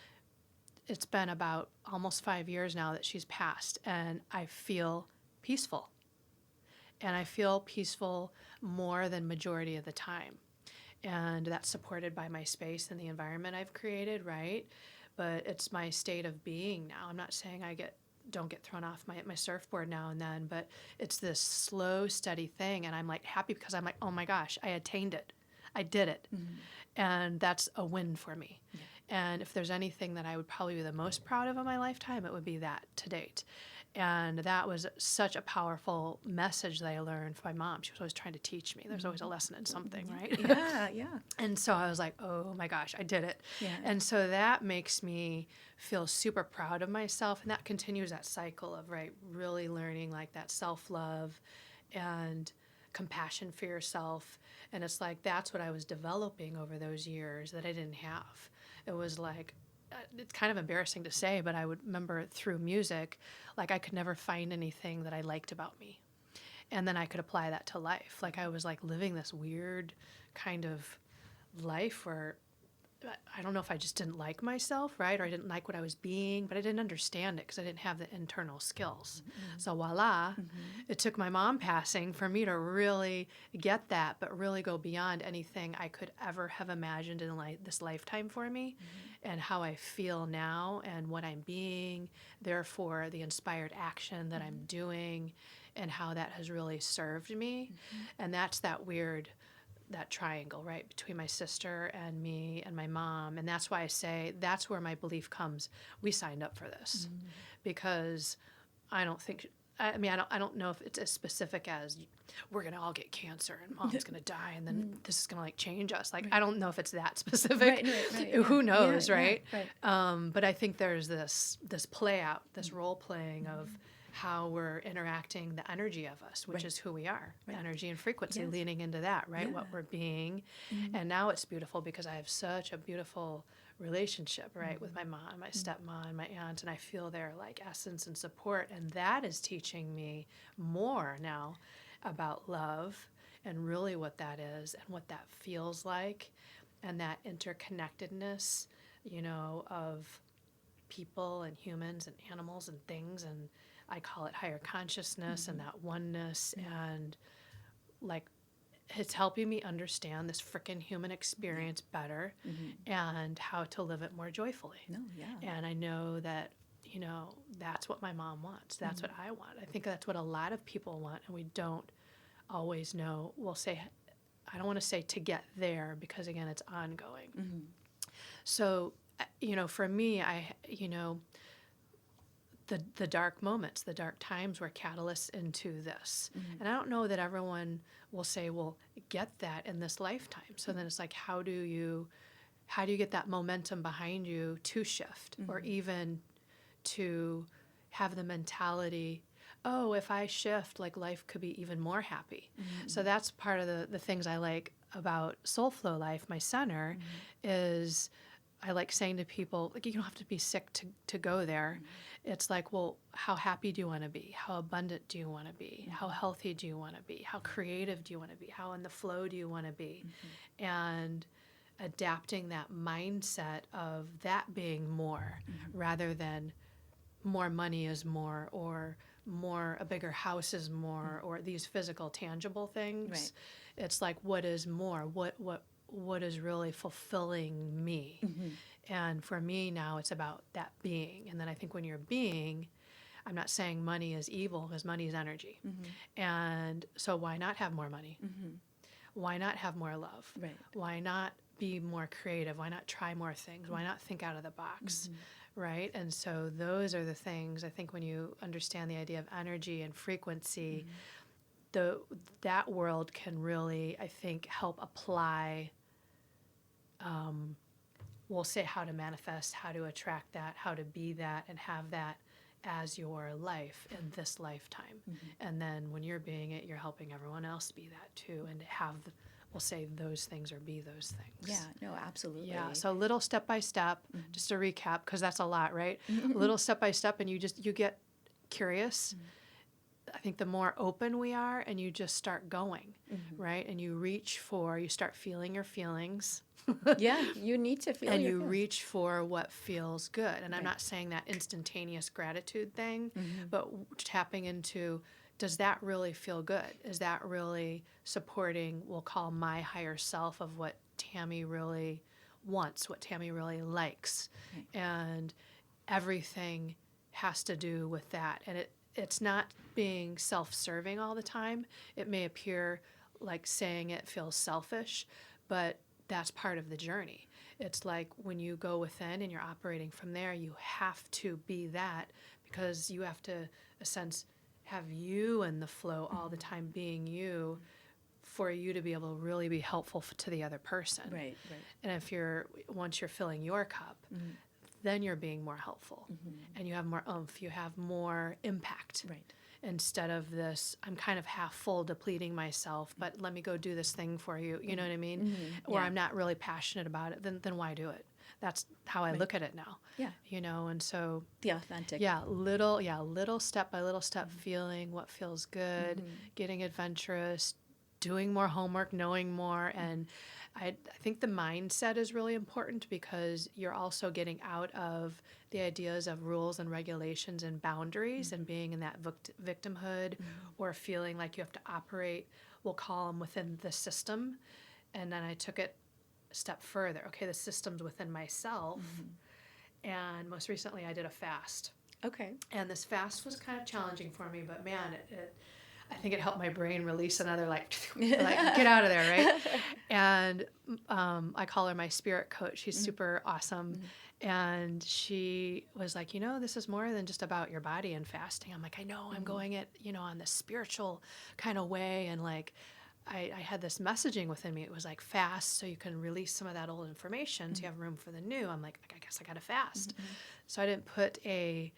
it's been about almost 5 years now that she's passed, and I feel peaceful. And I feel peaceful more than majority of the time. And that's supported by my space and the environment I've created, right? But it's my state of being now. I'm not saying I don't get thrown off my surfboard now and then, but it's this slow, steady thing. And I'm like happy because I'm like, oh my gosh, I attained it. I did it. Mm-hmm. And that's a win for me. Yeah. And if there's anything that I would probably be the most proud of in my lifetime, it would be that to date. And that was such a powerful message that I learned from my mom. She was always trying to teach me. There's always a lesson in something, right? Yeah. And so I was like, oh my gosh, I did it. Yeah. And so that makes me feel super proud of myself. And that continues that cycle of, right, really learning like that self-love and compassion for yourself. And it's like, that's what I was developing over those years that I didn't have. It was like, it's kind of embarrassing to say, but I would remember through music, like I could never find anything that I liked about me. And then I could apply that to life. Like I was like living this weird kind of life where I don't know if I just didn't like myself, right? Or I didn't like what I was being, but I didn't understand it because I didn't have the internal skills. Mm-hmm. So voila, it took my mom passing for me to really get that, but really go beyond anything I could ever have imagined in this lifetime for me, and how I feel now and what I'm being, therefore the inspired action that I'm doing, and how that has really served me. And that's that triangle, right, between my sister and me and my mom. And that's why I say that's where my belief comes. We signed up for this because I don't know if it's as specific as we're going to all get cancer and mom's going to die and then this is going to like change us. Like, I don't know if it's that specific. Right, who knows, right? But I think there's this play out, this role playing of how we're interacting the energy of us, which is who we are, energy and frequency, leaning into that, right? What we're being. And now it's beautiful because I have such a beautiful relationship, right, with my mom, my stepmom, my aunt, and I feel their like essence and support. And that is teaching me more now about love and really what that is and what that feels like, and that interconnectedness, of people and humans and animals and things, and I call it higher consciousness and that oneness, and like it's helping me understand this frickin' human experience better and how to live it more joyfully. And I know that, that's what my mom wants. That's what I want. I think that's what a lot of people want, and we don't always know. We'll say, I don't want to say to get there because, again, it's ongoing. So, for me, the dark moments, the dark times were catalysts into this. And I don't know that everyone will say, well, get that in this lifetime. So then it's like, how do you get that momentum behind you to shift, or even to have the mentality, oh, if I shift, like life could be even more happy. So that's part of the things I like about Solflolife, my center, is I like saying to people, like, you don't have to be sick to go there. It's like, well, how happy do you want to be? How abundant do you want to be? How healthy do you want to be? How creative do you want to be? How in the flow do you want to be? And adapting that mindset of that being more rather than more money is more, or a bigger house is more, or these physical, tangible things. Right. It's like, what is more? What is really fulfilling me? And for me now, it's about that being. And then I think when you're being, I'm not saying money is evil, because money is energy. And so why not have more money? Why not have more love? Right. Why not be more creative? Why not try more things? Why not think out of the box? right? And so those are the things, I think, when you understand the idea of energy and frequency, that world can really, I think, help apply, we'll say, how to manifest, how to attract that, how to be that, and have that as your life in this lifetime. And then when you're being it, you're helping everyone else be that too, and have, we'll say, those things or be those things. Yeah, no, absolutely. Yeah, so little step by step, just to recap, because that's a lot, right? Little step by step, and you get curious. I think the more open we are, and you just start going, right? And you start feeling your feelings. Yeah, you need to feel and your you feelings. reach for what feels good. And I'm not saying that instantaneous gratitude thing, but tapping into, does that really feel good? Is that really supporting, we'll call, my higher self of what Tami really wants, what Tami really likes? Right. And everything has to do with that. And it's not being self-serving all the time. It may appear like saying it feels selfish, but that's part of the journey. It's like when you go within and you're operating from there, you have to be that, because you have to, in a sense, have you in the flow all the time, being you, for you to be able to really be helpful to the other person. Right. And once you're filling your cup, then you're being more helpful, and you have more oomph, you have more impact. Right. Instead of this, I'm kind of half full, depleting myself, but let me go do this thing for you. You know what I mean? Or I'm not really passionate about it. Then why do it? That's how I look at it now. Yeah. And so The authentic. little step by little step, feeling what feels good, getting adventurous, doing more homework, knowing more. And I think the mindset is really important, because you're also getting out of the ideas of rules and regulations and boundaries and being in that victimhood or feeling like you have to operate, we'll call them, within the system. And then I took it a step further. Okay, the system's within myself. And most recently I did a fast. Okay. And this fast was kind of challenging for me, but man, I think it helped my brain release another like get out of there, right? And I call her my spirit coach. She's super awesome. And she was like, this is more than just about your body and fasting. I'm like, I know, I'm going it, on the spiritual kind of way. And like, I had this messaging within me. It was like, fast so you can release some of that old information so you have room for the new. I'm like, I guess I got to fast. So I didn't put a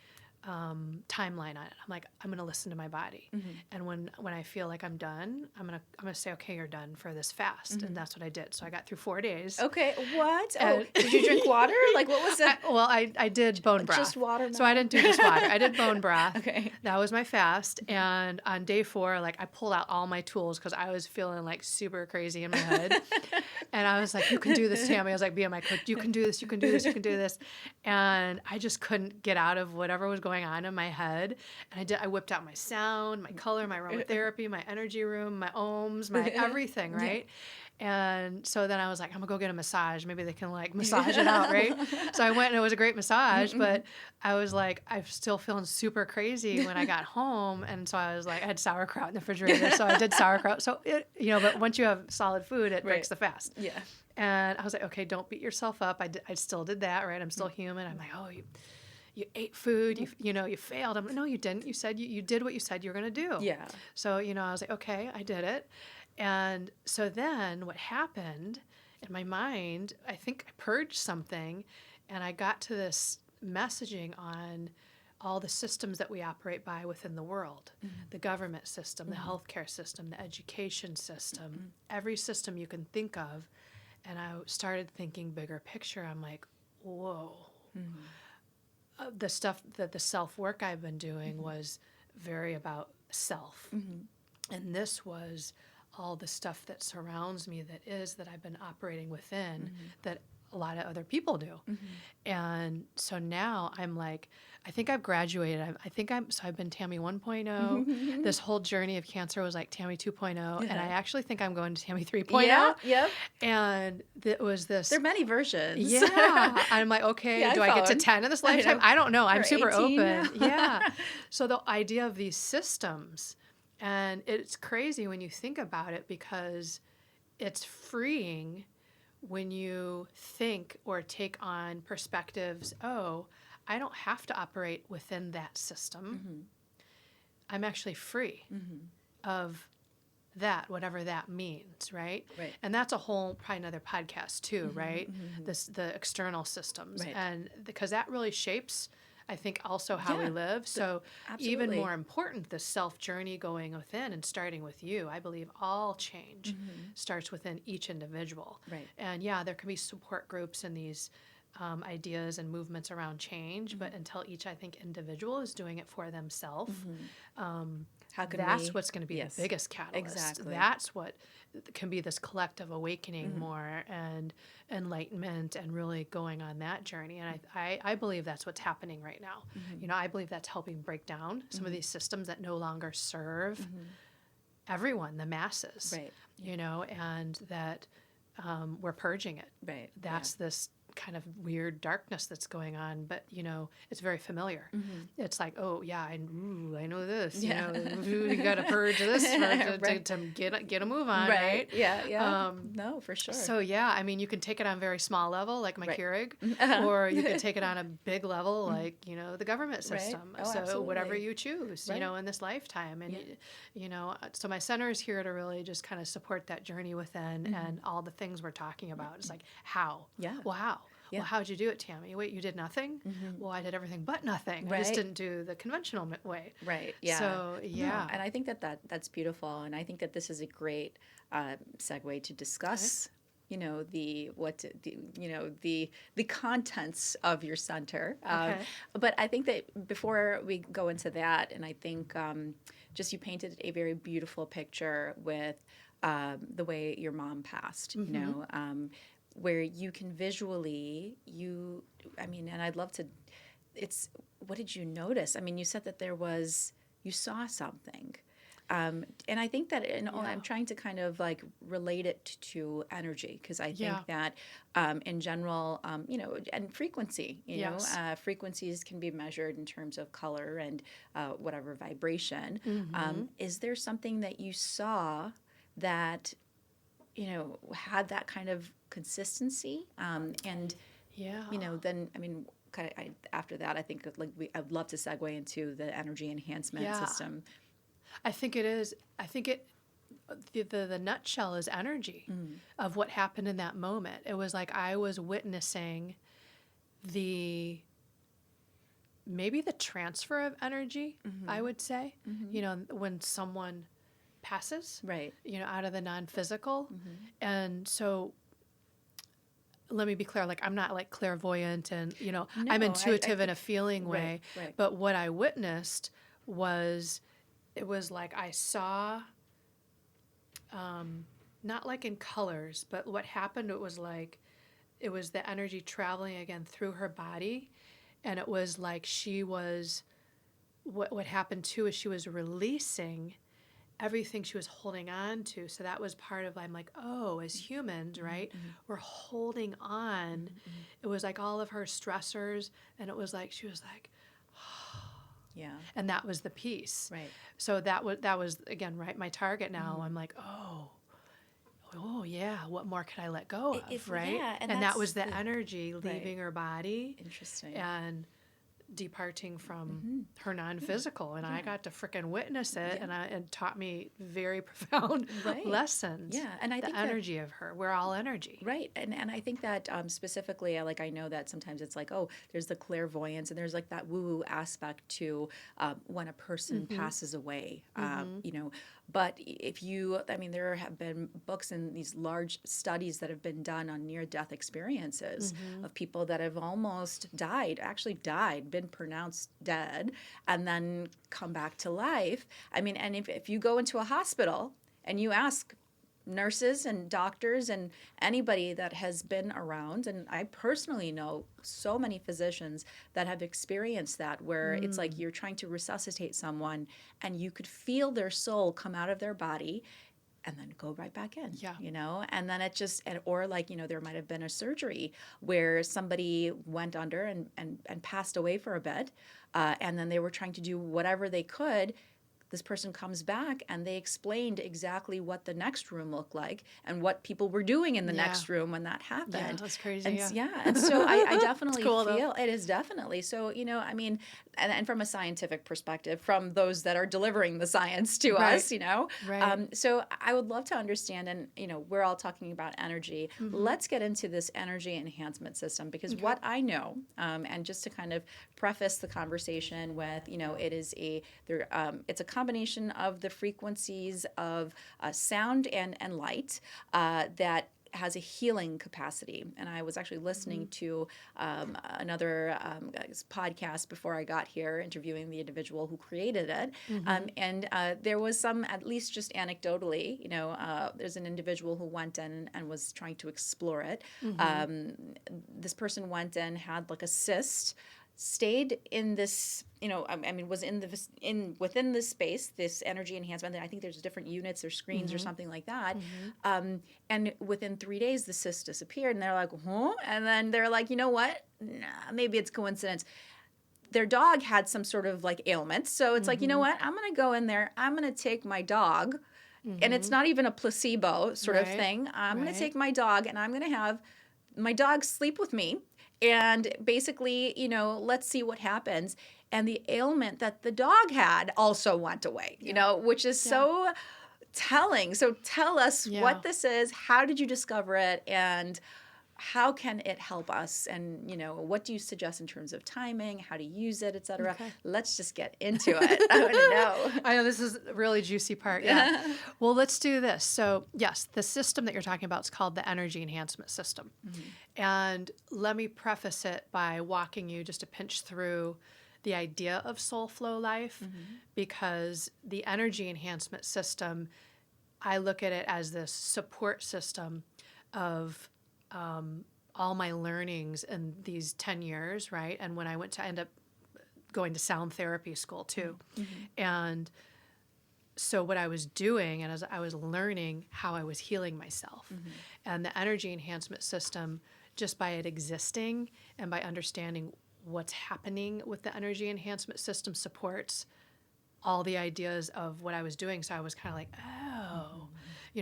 timeline on it. I'm like, I'm going to listen to my body. And when I feel like I'm done, I'm going to say, okay, you're done for this fast. And that's what I did. So I got through 4 days. Okay. What? Did you drink water? Like, what was it? I did bone broth. Just water? So I didn't do just water. I did bone broth. Okay. That was my fast. And on day 4, like, I pulled out all my tools because I was feeling like super crazy in my head. And I was like, you can do this, Tami. I was like, being my coach, you can do this, you can do this, you can do this. And I just couldn't get out of whatever was going on in my head. And I whipped out my sound, my color, my aromatherapy, my energy room, my ohms, my everything, right? And so then I was like, I'm gonna go get a massage. Maybe they can like massage it out, right? So I went, and it was a great massage, but I was like, I'm still feeling super crazy when I got home. And so I was like, I had sauerkraut in the refrigerator. So I did sauerkraut. So but once you have solid food, it breaks the fast. Yeah. And I was like, okay, don't beat yourself up. I still did that, right? I'm still human. I'm like, oh, you ate food, you failed. I'm like, no, you didn't. You said you did what you said you were going to do. Yeah. So, I was like, okay, I did it. And so then what happened in my mind, I think I purged something, and I got to this messaging on all the systems that we operate by within the world, the government system, the healthcare system, the education system, every system you can think of. And I started thinking bigger picture. I'm like, whoa. The stuff that the self-work I've been doing was very about self. And this was all the stuff that surrounds me that I've been operating within that a lot of other people do. And so now I'm like, I think I've graduated. I've been Tami 1.0. This whole journey of cancer was like Tami 2.0. And I actually think I'm going to Tami 3.0. Yeah, yep. And it was this. There are many versions. Yeah. I'm like, okay, do I get to 10 in this lifetime? I don't know. I'm super 18 open. Yeah. So the idea of these systems, and it's crazy when you think about it, because it's freeing when you think or take on perspectives, I don't have to operate within that system. Mm-hmm. I'm actually free Mm-hmm. of that, whatever that means, right? Right. And that's a whole, probably another podcast too, Mm-hmm. right? Mm-hmm. The external systems. Right. And because that really shapes, I think, also how we Yeah. live. So even Absolutely. more important, the self journey going within and starting with you. I believe all change Mm-hmm. starts within each individual. Right. And yeah, there can be support groups and these ideas and movements around change, but until each, I think, individual is doing it for themselves, How can that's we? what's going to be Yes. the biggest catalyst. Exactly. That's what can be this collective awakening more and enlightenment and really going on that journey. And I believe that's what's happening right now. You know, I believe that's helping break down some of these systems that no longer serve everyone, the masses, Right. you know, and that we're purging it. Right. That's this kind of weird darkness that's going on, but you know, it's very familiar. It's like, oh yeah, I know this. Yeah. You know, you got to purge this Right. to get a move on, Right. right? Yeah. Yeah. No, for sure. So yeah, I mean, you can take it on a very small level, like my Right. Keurig, Uh-huh. or you can take it on a big level, like you know, the government Right. system. Oh, So whatever absolutely. you choose, Right. you know, in this lifetime, and Yeah. you know, so my center is here to really just kind of support that journey within and all the things we're talking about. It's like how, Yeah. well, how. Yeah. Well, how'd you do it, Tami? Wait, you did nothing? Well, I did everything but nothing. I Right. just didn't do the conventional way. Right. Yeah. So, No, yeah. and I think that's beautiful, and I think that this is a great segue to discuss. You know the contents of your center. Okay. But I think that before we go into that, and I think just you painted a very beautiful picture with the way your mom passed. You know, where you can visually and I'd love to. It's what did you notice? I mean, you said that you saw something. And I think that I'm trying to kind of like relate it to energy because I think that in general, and frequency, Yes. frequencies can be measured in terms of color and whatever vibration. Is there something that you saw that, had that kind of consistency? And, Yeah. then, I mean, after that, I think like I'd love to segue into the energy enhancement Yeah. system. I think it is. I think the nutshell is energy of what happened in that moment. It was like I was witnessing maybe the transfer of energy, I would say. You know, when someone passes, Right. you know, out of the non-physical. And so let me be clear, like I'm not like clairvoyant and, you know, I'm No, intuitive I in a feeling way. right. But what I witnessed was, it was like I saw, not like in colors, but what happened, it was the energy traveling again through her body. And it was like what happened too is she was releasing everything she was holding on to. So that was part of, I'm like, oh, as humans, right, we're holding on. It was like all of her stressors, and it was like, she was like, Yeah. and that was the piece. Right. So that was again, right, my target now. I'm like, oh yeah, what more could I let go of, right? Yeah, and that that's was the energy leaving her body Interesting. and departing from her non-physical, and I got to frickin' witness it, and it taught me very profound Right. lessons. Yeah, and I the think that- energy of her. We're all energy. Right. And I think that specifically, I know that sometimes it's like, oh, there's the clairvoyance and there's like that woo-woo aspect to when a person passes away, But there have been books and these large studies that have been done on near-death experiences of people that have almost actually died, been pronounced dead, and then come back to life. I mean, and if you go into a hospital and you ask nurses and doctors and anybody that has been around, and I personally know so many physicians that have experienced that, where it's like you're trying to resuscitate someone and you could feel their soul come out of their body and then go right back in. Yeah. And then it just, or like, there might have been a surgery where somebody went under and passed away for a bit, and then they were trying to do whatever they could this person comes back and they explained exactly what the next room looked like and what people were doing in the next room when that happened. Yeah, that's crazy. And Yeah. and so I definitely cool, though. feel it is definitely so. I mean, and from a scientific perspective, from those that are delivering the science to Right. us, Right. so I would love to understand, and we're all talking about energy. Mm-hmm. Let's get into this energy enhancement system, because what I know, and just to kind of preface the conversation with, it is it's a combination of the frequencies of sound and light that has a healing capacity. And I was actually listening to another podcast before I got here, interviewing the individual who created it. And there was some, at least just anecdotally, there's an individual who went in and was trying to explore it. This person went in, had like a cyst, stayed in this, was within this space, this energy enhancement. I think there's different units or screens or something like that. And within 3 days, the cyst disappeared, and they're like, huh? And then they're like, you know what? Nah, maybe it's coincidence. Their dog had some sort of like ailment. So it's like, you know what? I'm going to go in there. I'm going to take my dog. And it's not even a placebo sort of thing. I'm going to take my dog, and I'm going to have my dog sleep with me. And basically, let's see what happens. And the ailment that the dog had also went away, which is so telling. So tell us what this is. How did you discover it? And how can it help us? And, what do you suggest in terms of timing, how to use it, et cetera? Okay. Let's just get into it. I want to know. I know this is a really juicy part. Yeah. Well, let's do this. So, yes, the system that you're talking about is called the energy enhancement system. And let me preface it by walking you just a pinch through the idea of Solflolife, because the energy enhancement system, I look at it as this support system of all my learnings in these 10 years, right? And when I went to end up going to sound therapy school too. And so what I was doing, and as I was learning how I was healing myself, and the energy enhancement system, just by it existing and by understanding what's happening with the energy enhancement system, supports all the ideas of what I was doing. So I was kind of like, oh,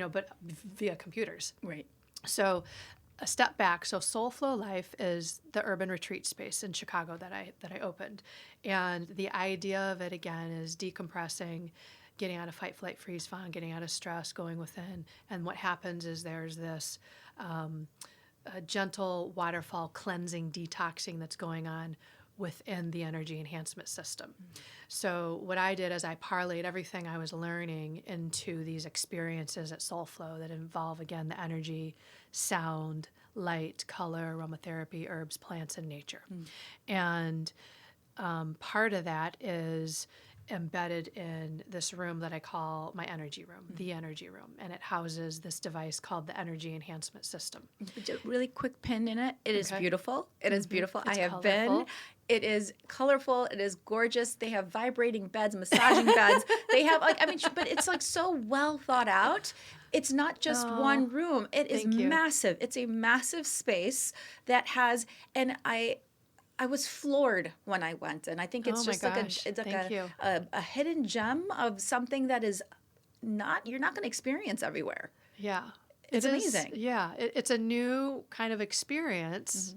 but via computers. Right. So a step back. So Solflolife is the urban retreat space in Chicago that I opened. And the idea of it, again, is decompressing, getting out of fight, flight, freeze, fawn, getting out of stress, going within. And what happens is there's this a gentle waterfall cleansing, detoxing that's going on within the energy enhancement system. So what I did is I parlayed everything I was learning into these experiences at Soulflow that involve, again, the energy, sound, light, color, aromatherapy, herbs, plants, and nature. And part of that is embedded in this room that I call my energy room, the energy room, and it houses this device called the energy enhancement system. Just really quick pin in it. It is beautiful. It is beautiful. It's I have colorful. been. It is colorful. It is gorgeous. They have vibrating beds, massaging beds. They have but it's like so well thought out. It's not just one room. It is massive. It's a massive space that has, and I was floored when I went, and I think it's just a hidden gem of something that is you're not going to experience everywhere. Yeah. It's amazing. It's a new kind of experience,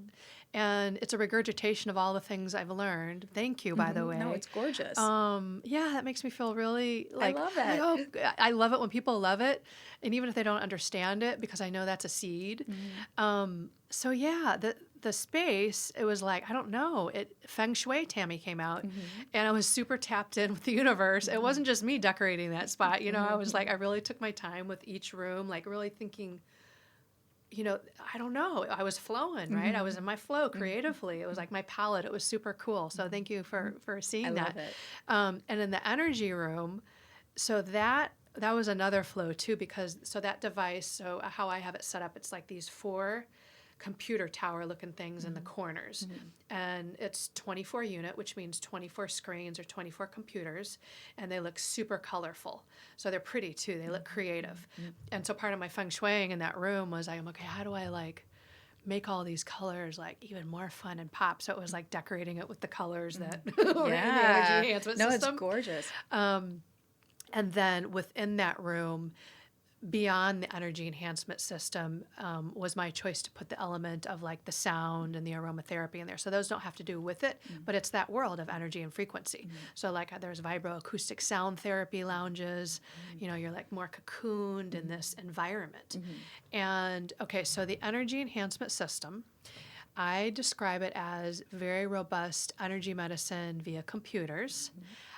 and it's a regurgitation of all the things I've learned. Thank you, by the way. No, it's gorgeous. That makes me feel really like, I love it. I love it when people love it, and even if they don't understand it, because I know that's a seed. The space, it was like, I don't know, Feng Shui Tami came out, and I was super tapped in with the universe. It wasn't just me decorating that spot, I was like, I really took my time with each room, like really thinking, I don't know, I was flowing, right? I was in my flow creatively. It was like my palette. It was super cool. So thank you for seeing that. Love it. And in the energy room, so that was another flow too, because that device, so how I have it set up, it's like these 4 computer tower looking things in the corners, and it's 24 unit, which means 24 screens or 24 computers, and they look super colorful. So they're pretty too. They look creative. And so part of my feng shuiing in that room was I'm okay, how do I like make all these colors like even more fun and pop? So it was like decorating it with the colors that were in the energy enhancement system. It's gorgeous. And then within that room, beyond the energy enhancement system, was my choice to put the element of like the sound and the aromatherapy in there. So those don't have to do with it, but it's that world of energy and frequency. So like there's vibroacoustic sound therapy lounges, you're like more cocooned in this environment. And okay, so the energy enhancement system, I describe it as very robust energy medicine via computers.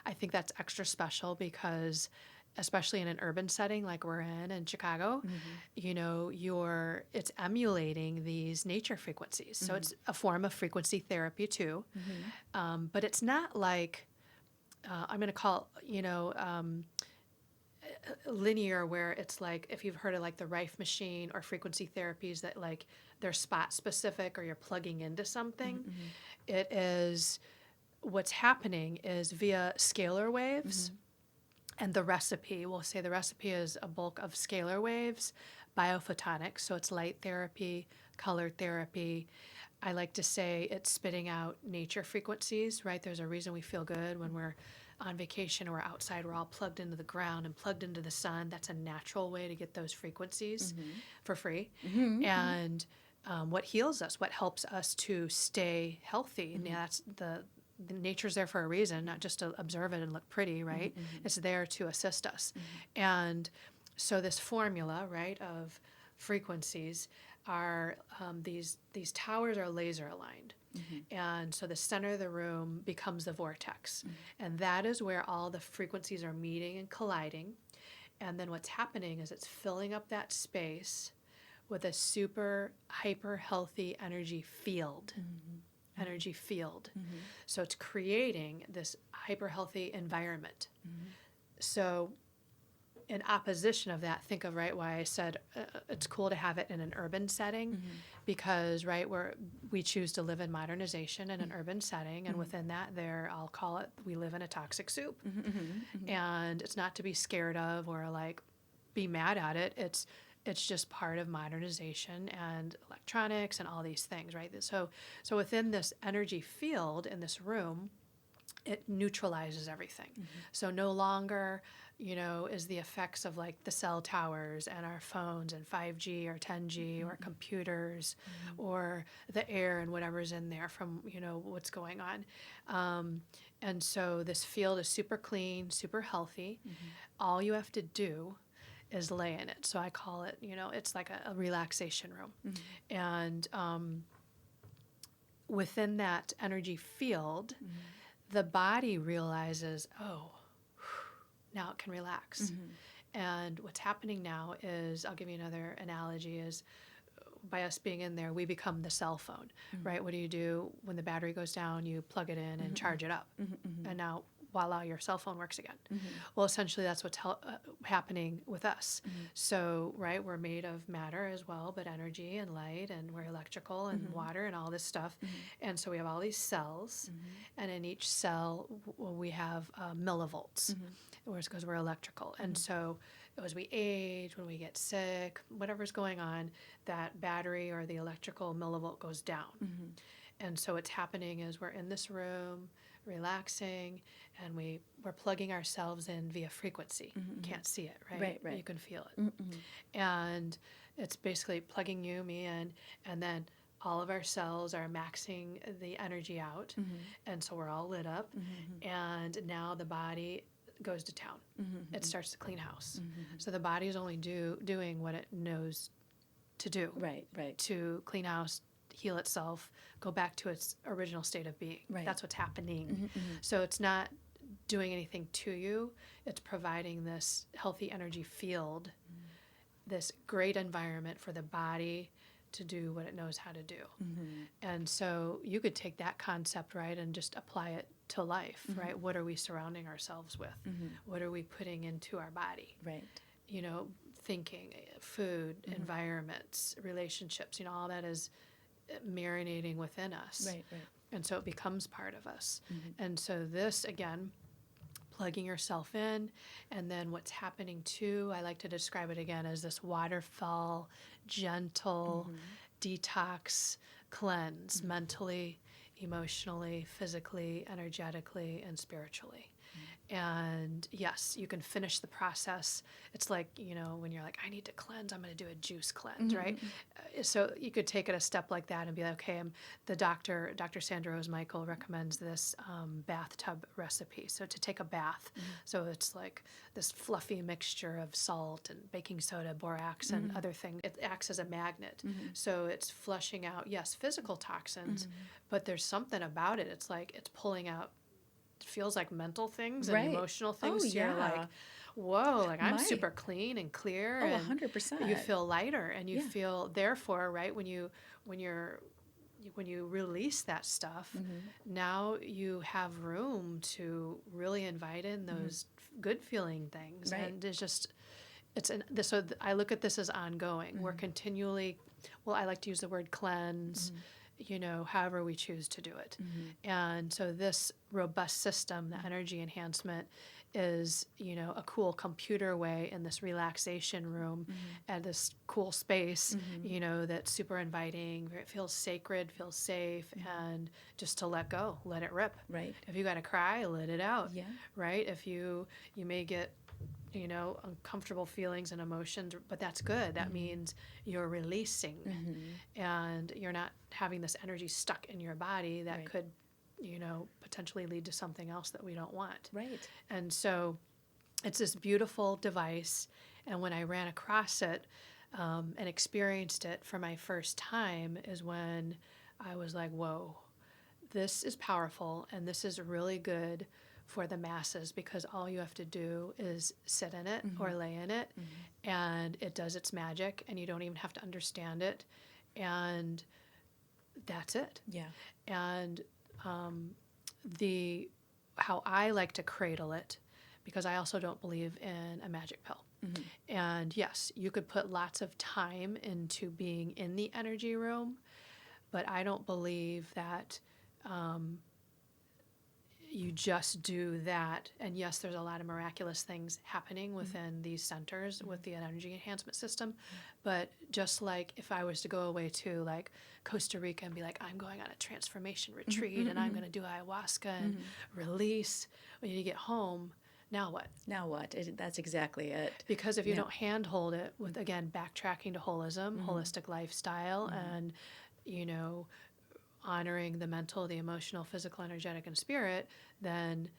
I think that's extra special because especially in an urban setting like we're in Chicago, it's emulating these nature frequencies. So it's a form of frequency therapy too. But it's not like, I'm going to call, linear, where it's like, if you've heard of like the Rife machine or frequency therapies that like they're spot specific or you're plugging into something. It is, what's happening is via scalar waves. And the recipe, we'll say the recipe is a bulk of scalar waves, biophotonics, so it's light therapy, color therapy. I like to say it's spitting out nature frequencies, right? There's a reason we feel good when we're on vacation or we're outside, we're all plugged into the ground and plugged into the sun. That's a natural way to get those frequencies for free. And what heals us, what helps us to stay healthy, and that's the nature's there for a reason, not just to observe it and look pretty, right? It's there to assist us. And so this formula, right, of frequencies are these towers are laser aligned. And so the center of the room becomes the vortex. And that is where all the frequencies are meeting and colliding. And then what's happening is it's filling up that space with a super hyper healthy energy field. Energy field. So it's creating this hyper healthy environment. So in opposition of that, think of, right, why I said it's cool to have it in an urban setting, because, right, we choose to live in modernization in an urban setting, and within that I'll call it, we live in a toxic soup. And it's not to be scared of or like be mad at it. It's just part of modernization and electronics and all these things, right? So within this energy field in this room, it neutralizes everything. So no longer, is the effects of like the cell towers and our phones and 5G or 10G or computers or the air and whatever's in there from, what's going on. And so this field is super clean, super healthy. All you have to do is lay in it. So I call it, it's like a relaxation room. And within that energy field, the body realizes, oh, now it can relax. And what's happening now is, I'll give you another analogy, is by us being in there, we become the cell phone, right? What do you do when the battery goes down? You plug it in and charge it up. And now, voila, your cell phone works again. Well, essentially, that's what's happening with us. So, right, we're made of matter as well, but energy and light, and we're electrical and water and all this stuff. And so we have all these cells, and in each cell, we have millivolts, because we're electrical. And so as we age, when we get sick, whatever's going on, that battery or the electrical millivolt goes down. And so what's happening is we're in this room, relaxing, and we're plugging ourselves in via frequency. You can't see it, right? Right. You can feel it. And it's basically plugging me in, and then all of our cells are maxing the energy out, and so we're all lit up, and now the body goes to town. It starts to clean house. So the body is only doing what it knows to do. Right. To clean house, heal itself, go back to its original state of being. Right. That's what's happening. So it's not doing anything to you. It's providing this healthy energy field, this great environment for the body to do what it knows how to do. And so you could take that concept, right, and just apply it to life, right? What are we surrounding ourselves with? What are we putting into our body? Right. Thinking, food, environments, relationships, all that is marinating within us. Right. And so it becomes part of us. And so this, again, plugging yourself in, and then what's happening too, I like to describe it again as this waterfall, gentle detox cleanse, mentally, emotionally, physically, energetically, and spiritually. And yes, you can finish the process. It's like, when you're like, I need to cleanse, I'm going to do a juice cleanse, right? So you could take it a step like that and be like, okay, Dr. Sandra Rose Michael recommends this bathtub recipe. So to take a bath, so it's like this fluffy mixture of salt and baking soda, borax, and other things. It acts as a magnet. So it's flushing out, yes, physical toxins, but there's something about it. It's like it's pulling out, it feels like mental things and Right. emotional things. Oh, So you're like, yeah. whoa, like I'm Might. super clean and clear, Oh, and 100%. you feel lighter, and you Yeah. feel, therefore, right, when you release that stuff, now you have room to really invite in those good feeling things. Right. And it's just, so I look at this as ongoing. We're continually, well, I like to use the word cleanse, however we choose to do it. And so this robust system, the energy enhancement, is, a cool computer way in this relaxation room at this cool space, that's super inviting. It feels sacred, feels safe, and just to let go, let it rip. Right. If you got to cry, let it out. Yeah. Right. If you may get, uncomfortable feelings and emotions, but that's good. That means you're releasing, and you're not having this energy stuck in your body that Right. could, potentially lead to something else that we don't want. Right. And so it's this beautiful device. And when I ran across it and experienced it for my first time is when I was like, whoa, this is powerful, and this is really good for the masses, because all you have to do is sit in it or lay in it, and it does its magic, and you don't even have to understand it, and that's it. Yeah. And how I like to cradle it, because I also don't believe in a magic pill. And yes, you could put lots of time into being in the energy room, but I don't believe that you just do that. And yes, there's a lot of miraculous things happening within these centers with the energy enhancement system. But just like if I was to go away to like Costa Rica and be like, I'm going on a transformation retreat and I'm going to do ayahuasca and release, when you get home, now what? Now what? That's exactly it. Because if you don't handhold it with, again, backtracking to holism, holistic lifestyle, and, honoring the mental, the emotional, physical, energetic, and spirit, then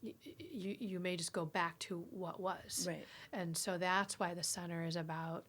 you may just go back to what was. Right. And so that's why the center is about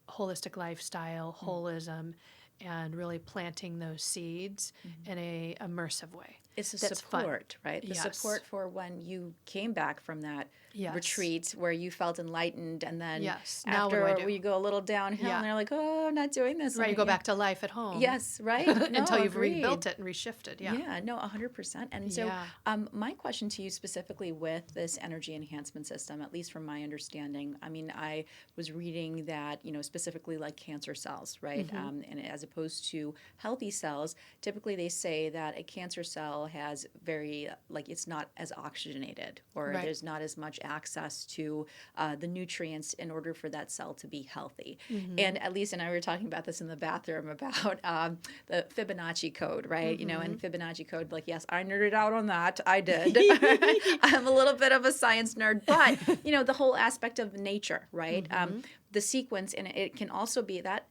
holistic lifestyle, holism, and really planting those seeds in a immersive way. It's the That's fun. support, right? The Yes. support for when you came back from that Yes. retreat where you felt enlightened, and then Yes. Now what do I after do? you go a little downhill, Yeah. and they're like, "Oh, I'm not doing this." Right, you And go back to life at home. Yes, right. No, Until you've agreed. rebuilt it and reshifted. Yeah. Yeah, no, 100%. And so, Yeah. my question to you specifically with this energy enhancement system, at least from my understanding, I mean, I was reading that, specifically like cancer cells, right? And as opposed to healthy cells, typically they say that a cancer cell has it's not as oxygenated, or Right. there's not as much access to the nutrients in order for that cell to be healthy. And at least, and I were talking about this in the bathroom about the Fibonacci code, right? And Fibonacci code, like, yes, I nerded out on that. I did. I'm a little bit of a science nerd, but, the whole aspect of nature, right? The sequence, and it can also be that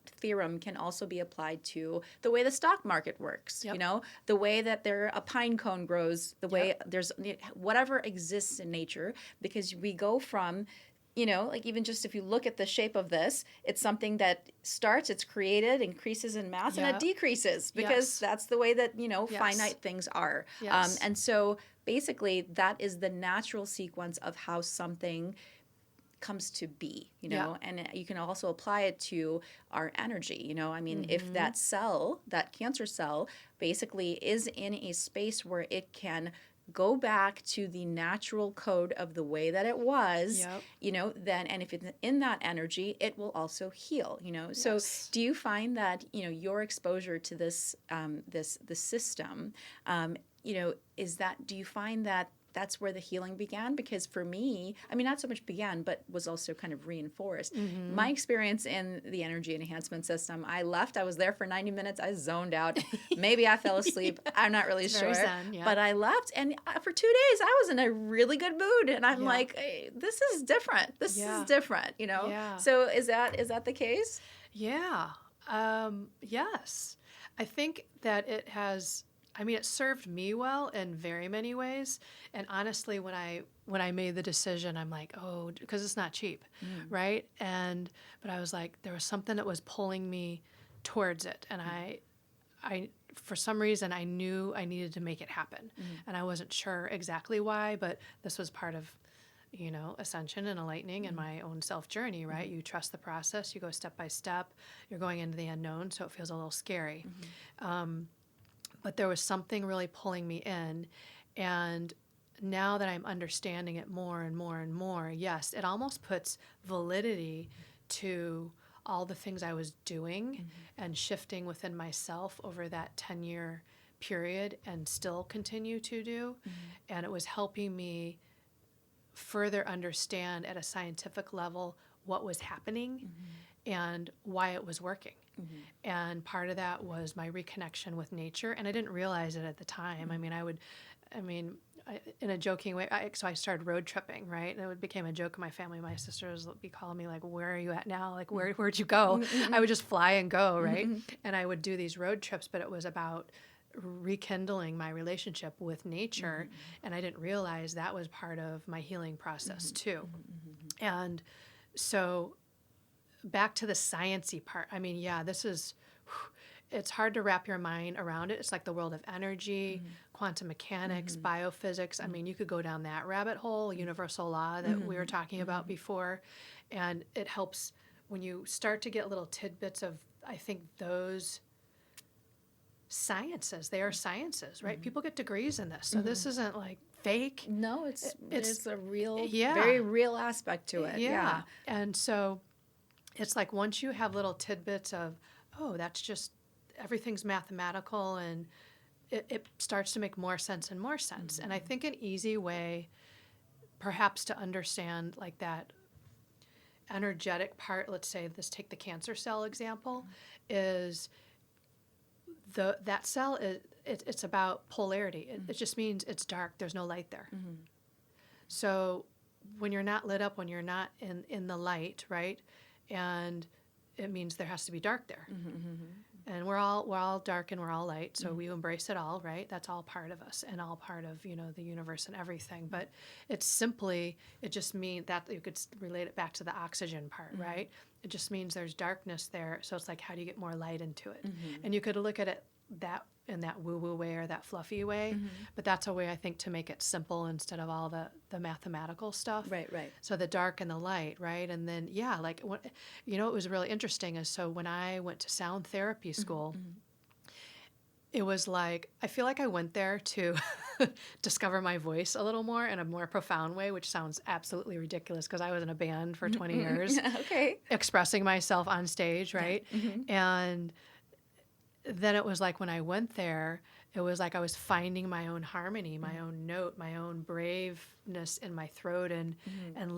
theorem can also be applied to the way the stock market works, Yep. the way that a pine cone grows, the way there's whatever exists in nature, because we go from, like even just if you look at the shape of this, it's something that starts, it's created, increases in mass, and Yep. it decreases, because Yes. that's the way that, Yes. finite things are. Yes. And so basically that is the natural sequence of how something comes to be, Yeah. and you can also apply it to our energy, I mean, if that cell, that cancer cell, basically is in a space where it can go back to the natural code of the way that it was, Yep. then, and if it's in that energy, it will also heal, So Yes. do you find that, your exposure to this, the system, do you find that that's where the healing began, because for me, I mean, not so much began, but was also kind of reinforced. My experience in the energy enhancement system, I left, I was there for 90 minutes, I zoned out. Maybe I fell asleep. I'm not really It's sure. very zen, yeah. But I left, and for 2 days, I was in a really good mood. And I'm Yeah. like, hey, this is different. This Yeah. is different, you know? Yeah. So is that the case? Yeah. Yes. I think that it has, I mean, it served me well in very many ways. And honestly, when I made the decision, I'm like, oh, because it's not cheap, right? But I was like, there was something that was pulling me towards it. And I for some reason, I knew I needed to make it happen. And I wasn't sure exactly why, but this was part of, ascension and enlightening and my own self journey, right? You trust the process, you go step by step, you're going into the unknown, so it feels a little scary. But there was something really pulling me in. And now that I'm understanding it more and more and more, yes, it almost puts validity to all the things I was doing and shifting within myself over that 10-year period and still continue to do. And it was helping me further understand at a scientific level what was happening and why it was working. And part of that was my reconnection with nature, and I didn't realize it at the time. In a joking way, so I started road tripping, right? And it became a joke in my family. My sisters would be calling me like, "Where are you at now? Like, where'd you go?" I would just fly and go, right? And I would do these road trips, but it was about rekindling my relationship with nature, and I didn't realize that was part of my healing process too. And so back to the sciencey part, I mean, yeah, it's hard to wrap your mind around it. It's like the world of energy, quantum mechanics, biophysics. I mean, you could go down that rabbit hole, universal law that we were talking about before, and it helps when you start to get little tidbits of, I think, those sciences. They are sciences, right? People get degrees in this, so this isn't like fake. No, it's a real, Yeah. very real aspect to it. Yeah. And so it's like once you have little tidbits of, oh, that's just, everything's mathematical, and it starts to make more sense and more sense. And I think an easy way perhaps to understand like that energetic part, let's say, take the cancer cell example, is that cell it's about polarity. It just means it's dark. There's no light there. So when you're not lit up, when you're not in the light, right, and it means there has to be dark there. And we're all dark and we're all light, so we embrace it all, right? That's all part of us and all part of the universe and everything. But it just means that you could relate it back to the oxygen part, right? It just means there's darkness there, so it's like, how do you get more light into it? And you could look at it in that woo-woo way or that fluffy way, but that's a way, I think, to make it simple instead of all the mathematical stuff. Right. So the dark and the light, right? And then, yeah, like, what was really interesting is, so when I went to sound therapy school, it was like, I feel like I went there to discover my voice a little more in a more profound way, which sounds absolutely ridiculous because I was in a band for 20 years. Okay. Expressing myself on stage, right? And then it was like when I went there, it was like I was finding my own harmony, my own note, my own braveness in my throat, and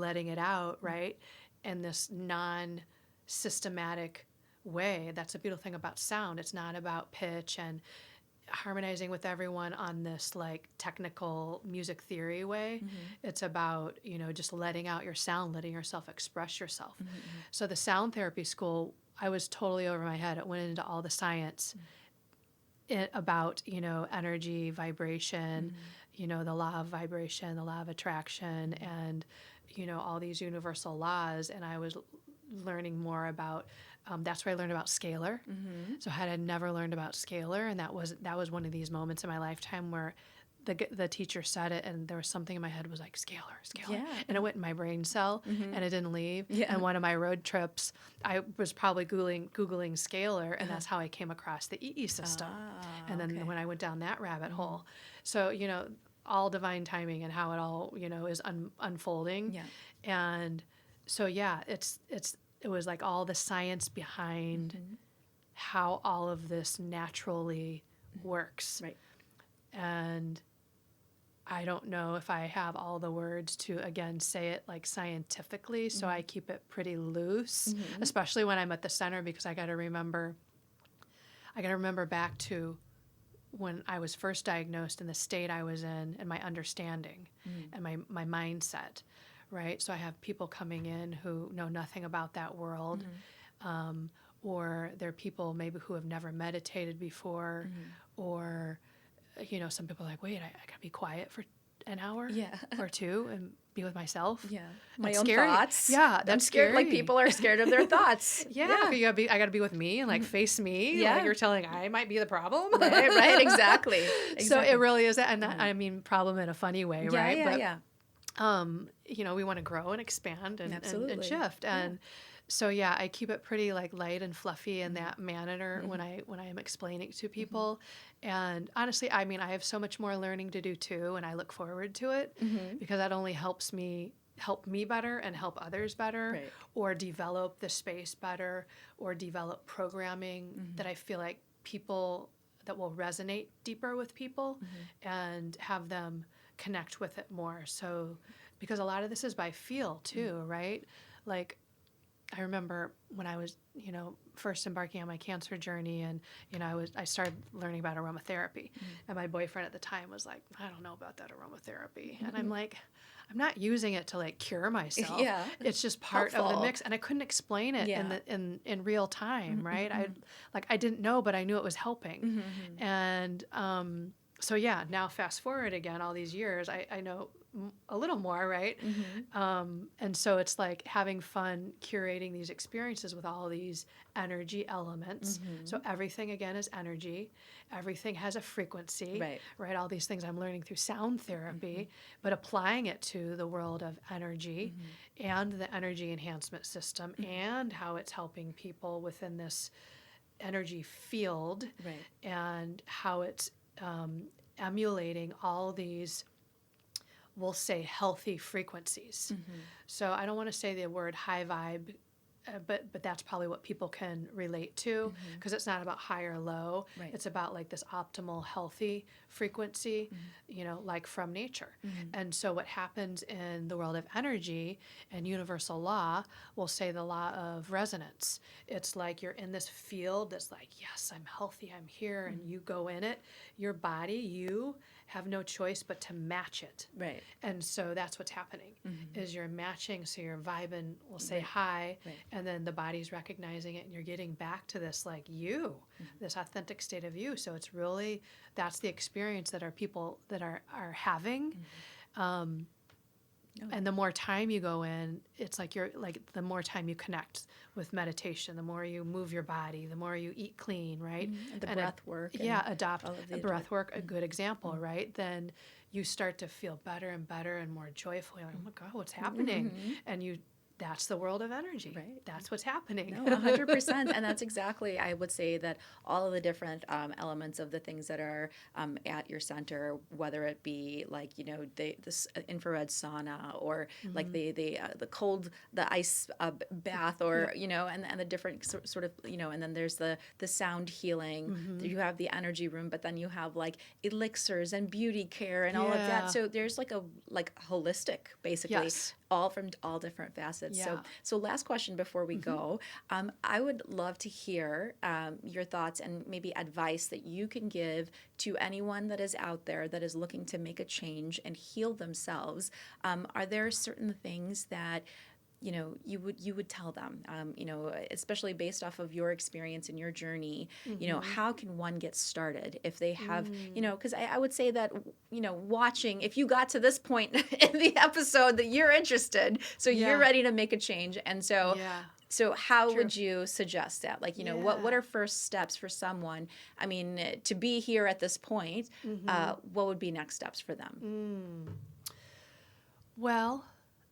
letting it out, right? In this non-systematic way. That's a beautiful thing about sound. It's not about pitch and harmonizing with everyone on this like technical music theory way. It's about, just letting out your sound, letting yourself express yourself. So the sound therapy school, I was totally over my head. It went into all the science about, energy, vibration, the law of vibration, the law of attraction, and, all these universal laws. And I was learning more about, that's where I learned about scalar. So I had never learned about scalar. And that was one of these moments in my lifetime where the teacher said it, and there was something in my head was like, scalar. Yeah. And it went in my brain cell, and it didn't leave. Yeah. And one of my road trips, I was probably Googling scalar, and that's how I came across the EE system. And then when I went down that rabbit hole. So, all divine timing and how it all, is unfolding. Yeah. And so, yeah, it was like all the science behind how all of this naturally works. Right. And I don't know if I have all the words to, again, say it like scientifically. So I keep it pretty loose, especially when I'm at the center, because I got to remember back to when I was first diagnosed and the state I was in and my understanding and my mindset, right? So I have people coming in who know nothing about that world, or they're people maybe who have never meditated before, or, some people are like, wait, I gotta be quiet for an hour or two and be with myself. Yeah. My That's own scary. thoughts. Yeah, I'm that's scared. scary. Like people are scared of their thoughts. Yeah, I gotta be with me and like face me. Yeah. Like you're telling I might be the problem. Right, exactly. So it really is that, and I mean problem in a funny way, Yeah, right? yeah, But we want to grow and expand and shift. And so I keep it pretty like light and fluffy in that manner when I am explaining to people. And honestly, I mean, I have so much more learning to do too, and I look forward to it because that only help me better and help others better, or develop the space better, or develop programming that I feel like people that will resonate deeper with people and have them connect with it more. So because a lot of this is by feel too, right? Like I remember when I was, first embarking on my cancer journey, and I started learning about aromatherapy, and my boyfriend at the time was like, I don't know about that aromatherapy, and I'm like, I'm not using it to like cure myself. Yeah. It's just part of the mix, and I couldn't explain it Yeah. in real time, right? I didn't know, but I knew it was helping, and now fast forward again all these years, I know a little more, right? And so it's like having fun curating these experiences with all these energy elements. So everything again is energy. Everything has a frequency, right? All these things I'm learning through sound therapy, but applying it to the world of energy and the energy enhancement system and how it's helping people within this energy field, and how it's emulating all these, we'll say, healthy frequencies. So I don't want to say the word high vibe, but that's probably what people can relate to, because it's not about high or low. It's about like this optimal healthy frequency, like from nature. And so what happens in the world of energy and universal law, we'll say the law of resonance. It's like you're in this field that's like, yes, I'm healthy, I'm here, and you go in it. Your body, you have no choice but to match it. And so that's what's happening, is you're matching, so you're vibing, we'll say high, and then the body's recognizing it, and you're getting back to this like you, this authentic state of you. So it's really, that's the experience that our people that are having. And the more time you go in, it's like the more time you connect with meditation, the more you move your body, the more you eat clean, right? And the breath work. Adopt breath work, a good example, right? Then you start to feel better and better and more joyful. You're like, oh my God, what's happening? And that's the world of energy. That's what's happening. No, 100%. And that's exactly, I would say that all of the different elements of the things that are at your center, whether it be like, this infrared sauna, or like the cold, the ice bath, or, and the different sort of, and then there's the sound healing. You have the energy room, but then you have like elixirs and beauty care and all of that. So there's like a holistic, basically, all from all different facets. So last question before we go, I would love to hear your thoughts and maybe advice that you can give to anyone that is out there that is looking to make a change and heal themselves. Are there certain things that you would tell them, especially based off of your experience and your journey, how can one get started if they have, because I would say that, watching, if you got to this point in the episode that you're interested, so you're ready to make a change. And so, how would you suggest that? Like, what are first steps for someone? I mean, to be here at this point, what would be next steps for them? Well,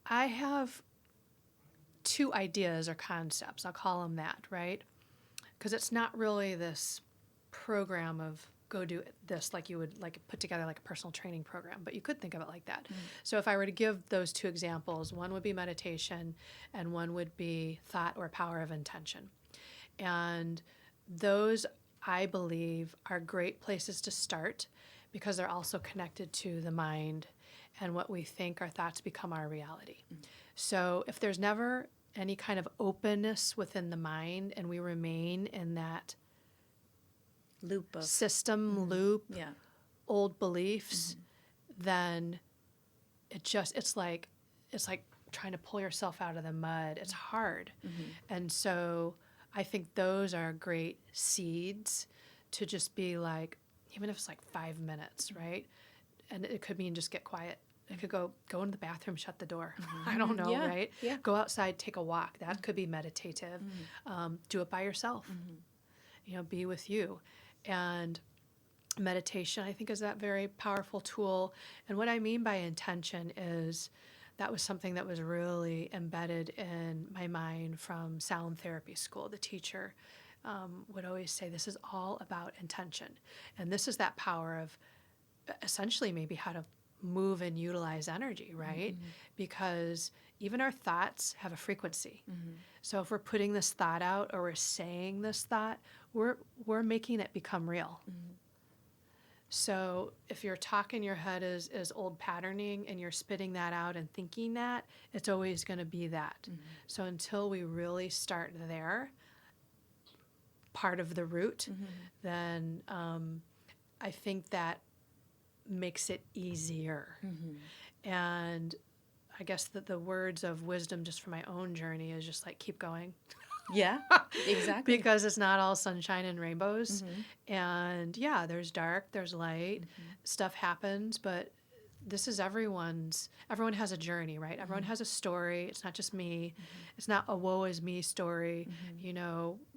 I have two ideas or concepts, I'll call them that, right? Because it's not really this program of go do this like you would like put together like a personal training program, but you could think of it like that. So if I were to give those two examples, one would be meditation and one would be thought or power of intention. And those, I believe, are great places to start, because they're also connected to the mind, and what we think, our thoughts become our reality. So if there's never any kind of openness within the mind and we remain in that Loop of system loop, yeah. old beliefs, then it's like trying to pull yourself out of the mud. It's hard. And so I think those are great seeds to just be like, even if it's like 5 minutes, right? And it could mean just get quiet. It could go into the bathroom, shut the door. I don't know, Yeah, right? yeah. Go outside, take a walk. That could be meditative. Do it by yourself. Be with you. And meditation, I think, is that very powerful tool. And what I mean by intention is that was something that was really embedded in my mind from sound therapy school. The teacher would always say, this is all about intention. And this is that power of essentially maybe how to move and utilize energy, right? Because even our thoughts have a frequency. So if we're putting this thought out or we're saying this thought, we're making it become real. So if your talk in your head is old patterning and you're spitting that out and thinking that, it's always going to be that. So until we really start there, part of the root, then I think that makes it easier. And I guess that the words of wisdom just for my own journey is just like, keep going. Yeah, exactly. Because it's not all sunshine and rainbows. And yeah, there's dark, there's light, stuff happens, but this is everyone has a journey, right? Everyone has a story. It's not just me. It's not a woe is me story,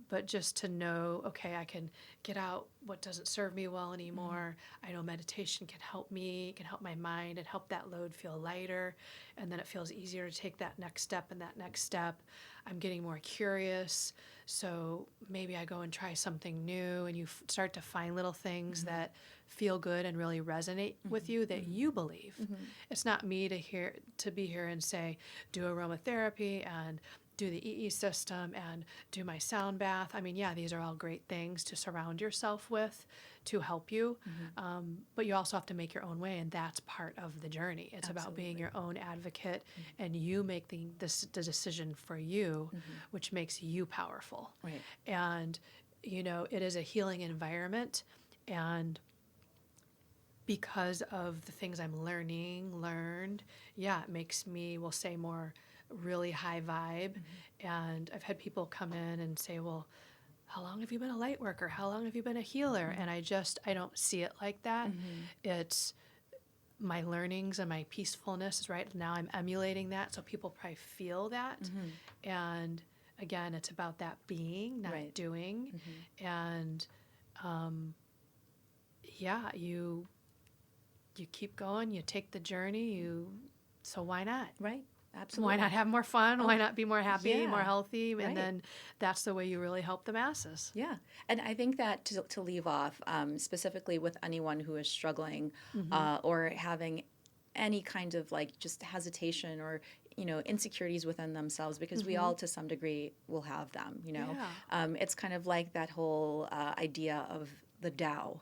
but just to know, okay, I can get out what doesn't serve me well anymore. I know meditation can help me, can help my mind and help that load feel lighter. And then it feels easier to take that next step and that next step. I'm getting more curious. So maybe I go and try something new, and you start to find little things that feel good and really resonate with you that you believe. It's not me to be here and say, do aromatherapy and do the EE system and do my sound bath. I mean, yeah, these are all great things to surround yourself with to help you. But you also have to make your own way, and that's part of the journey. It's about being your own advocate, and you make the decision for you, which makes you powerful. Right. And, it is a healing environment, and because of the things I'm learned, it makes me, we'll say, more really high vibe. And I've had people come in and say, well, how long have you been a light worker? How long have you been a healer? And I don't see it like that. It's my learnings and my peacefulness, right? Now I'm emulating that, so people probably feel that. And again, it's about that being, not doing. And you keep going, you take the journey, so why not? Right. Absolutely. Why not have more fun? Why not be more happy, more healthy? Right. And then that's the way you really help the masses. Yeah. And I think that to leave off, specifically with anyone who is struggling or having any kind of like just hesitation or insecurities within themselves, because we all to some degree will have them, it's kind of like that whole idea of the Tao,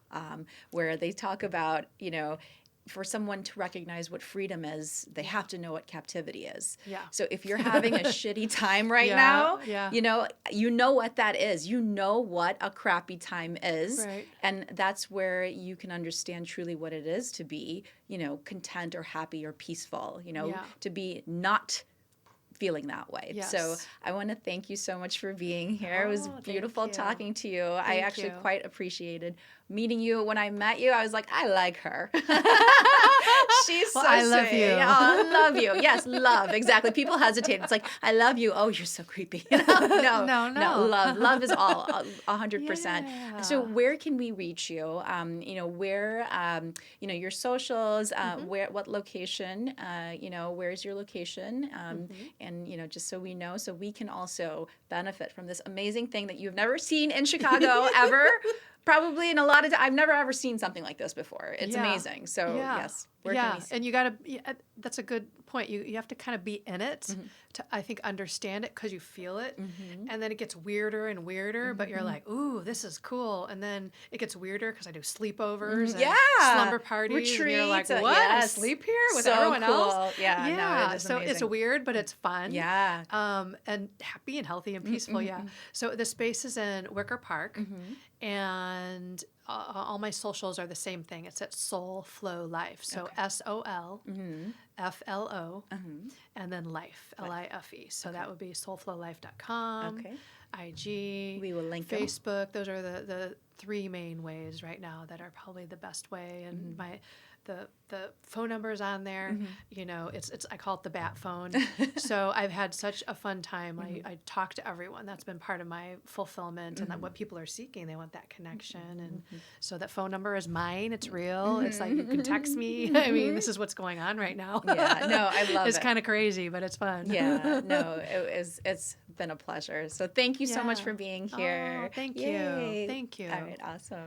where they talk about, for someone to recognize what freedom is, they have to know what captivity is. Yeah. So if you're having a shitty time right now, you know what that is. You know what a crappy time is. Right. And that's where you can understand truly what it is to be, content or happy or peaceful, to be not feeling that way. Yes. So I want to thank you so much for being here. It was beautiful talking to you. I actually quite appreciated meeting you. When I met you, I was like, I like her. She's so I love sweet. you. Oh, I love you. Yes, love. Exactly. People hesitate. It's like, I love you. Oh, you're so creepy. No. Love. Love is all 100%. Yeah. So where can we reach you? Where, your socials, what location, where's your location? And, just so we know, so we can also benefit from this amazing thing that you've never seen in Chicago ever. Probably in a lot of I've never ever seen something like this before. It's amazing. So yes. Where can we see? and you got to, that's a good point. You have to kind of be in it to, I think, understand it because you feel it. And then it gets weirder and weirder, but you're like, ooh, this is cool. And then it gets weirder because I do sleepovers and slumber parties. And you're like, Retreats. what? I Yes. sleep here with So everyone else? cool. Yeah, no, it is So it's amazing. weird, but it's fun. Yeah. And happy and healthy and peaceful. So the space is in Wicker Park, and all my socials are the same thing. It's at Solflolife. So SOLFLO, and then life, LIFE. So that would be solflolife.com. Okay. IG, We will link them. Facebook. Those are the three main ways right now that are probably the best way. And the phone number is on there. You know, it's I call it the bat phone. So I've had such a fun time. I talk to everyone. That's been part of my fulfillment and that what people are seeking. They want that connection. And so that phone number is mine. It's real. It's like you can text me. I mean, this is what's going on right now. Yeah, no, I love It's it. kind of crazy, but it's fun. Yeah, no, it's been a pleasure. So thank you so much for being here. Oh, thank you. Yay. Thank you. All right, awesome.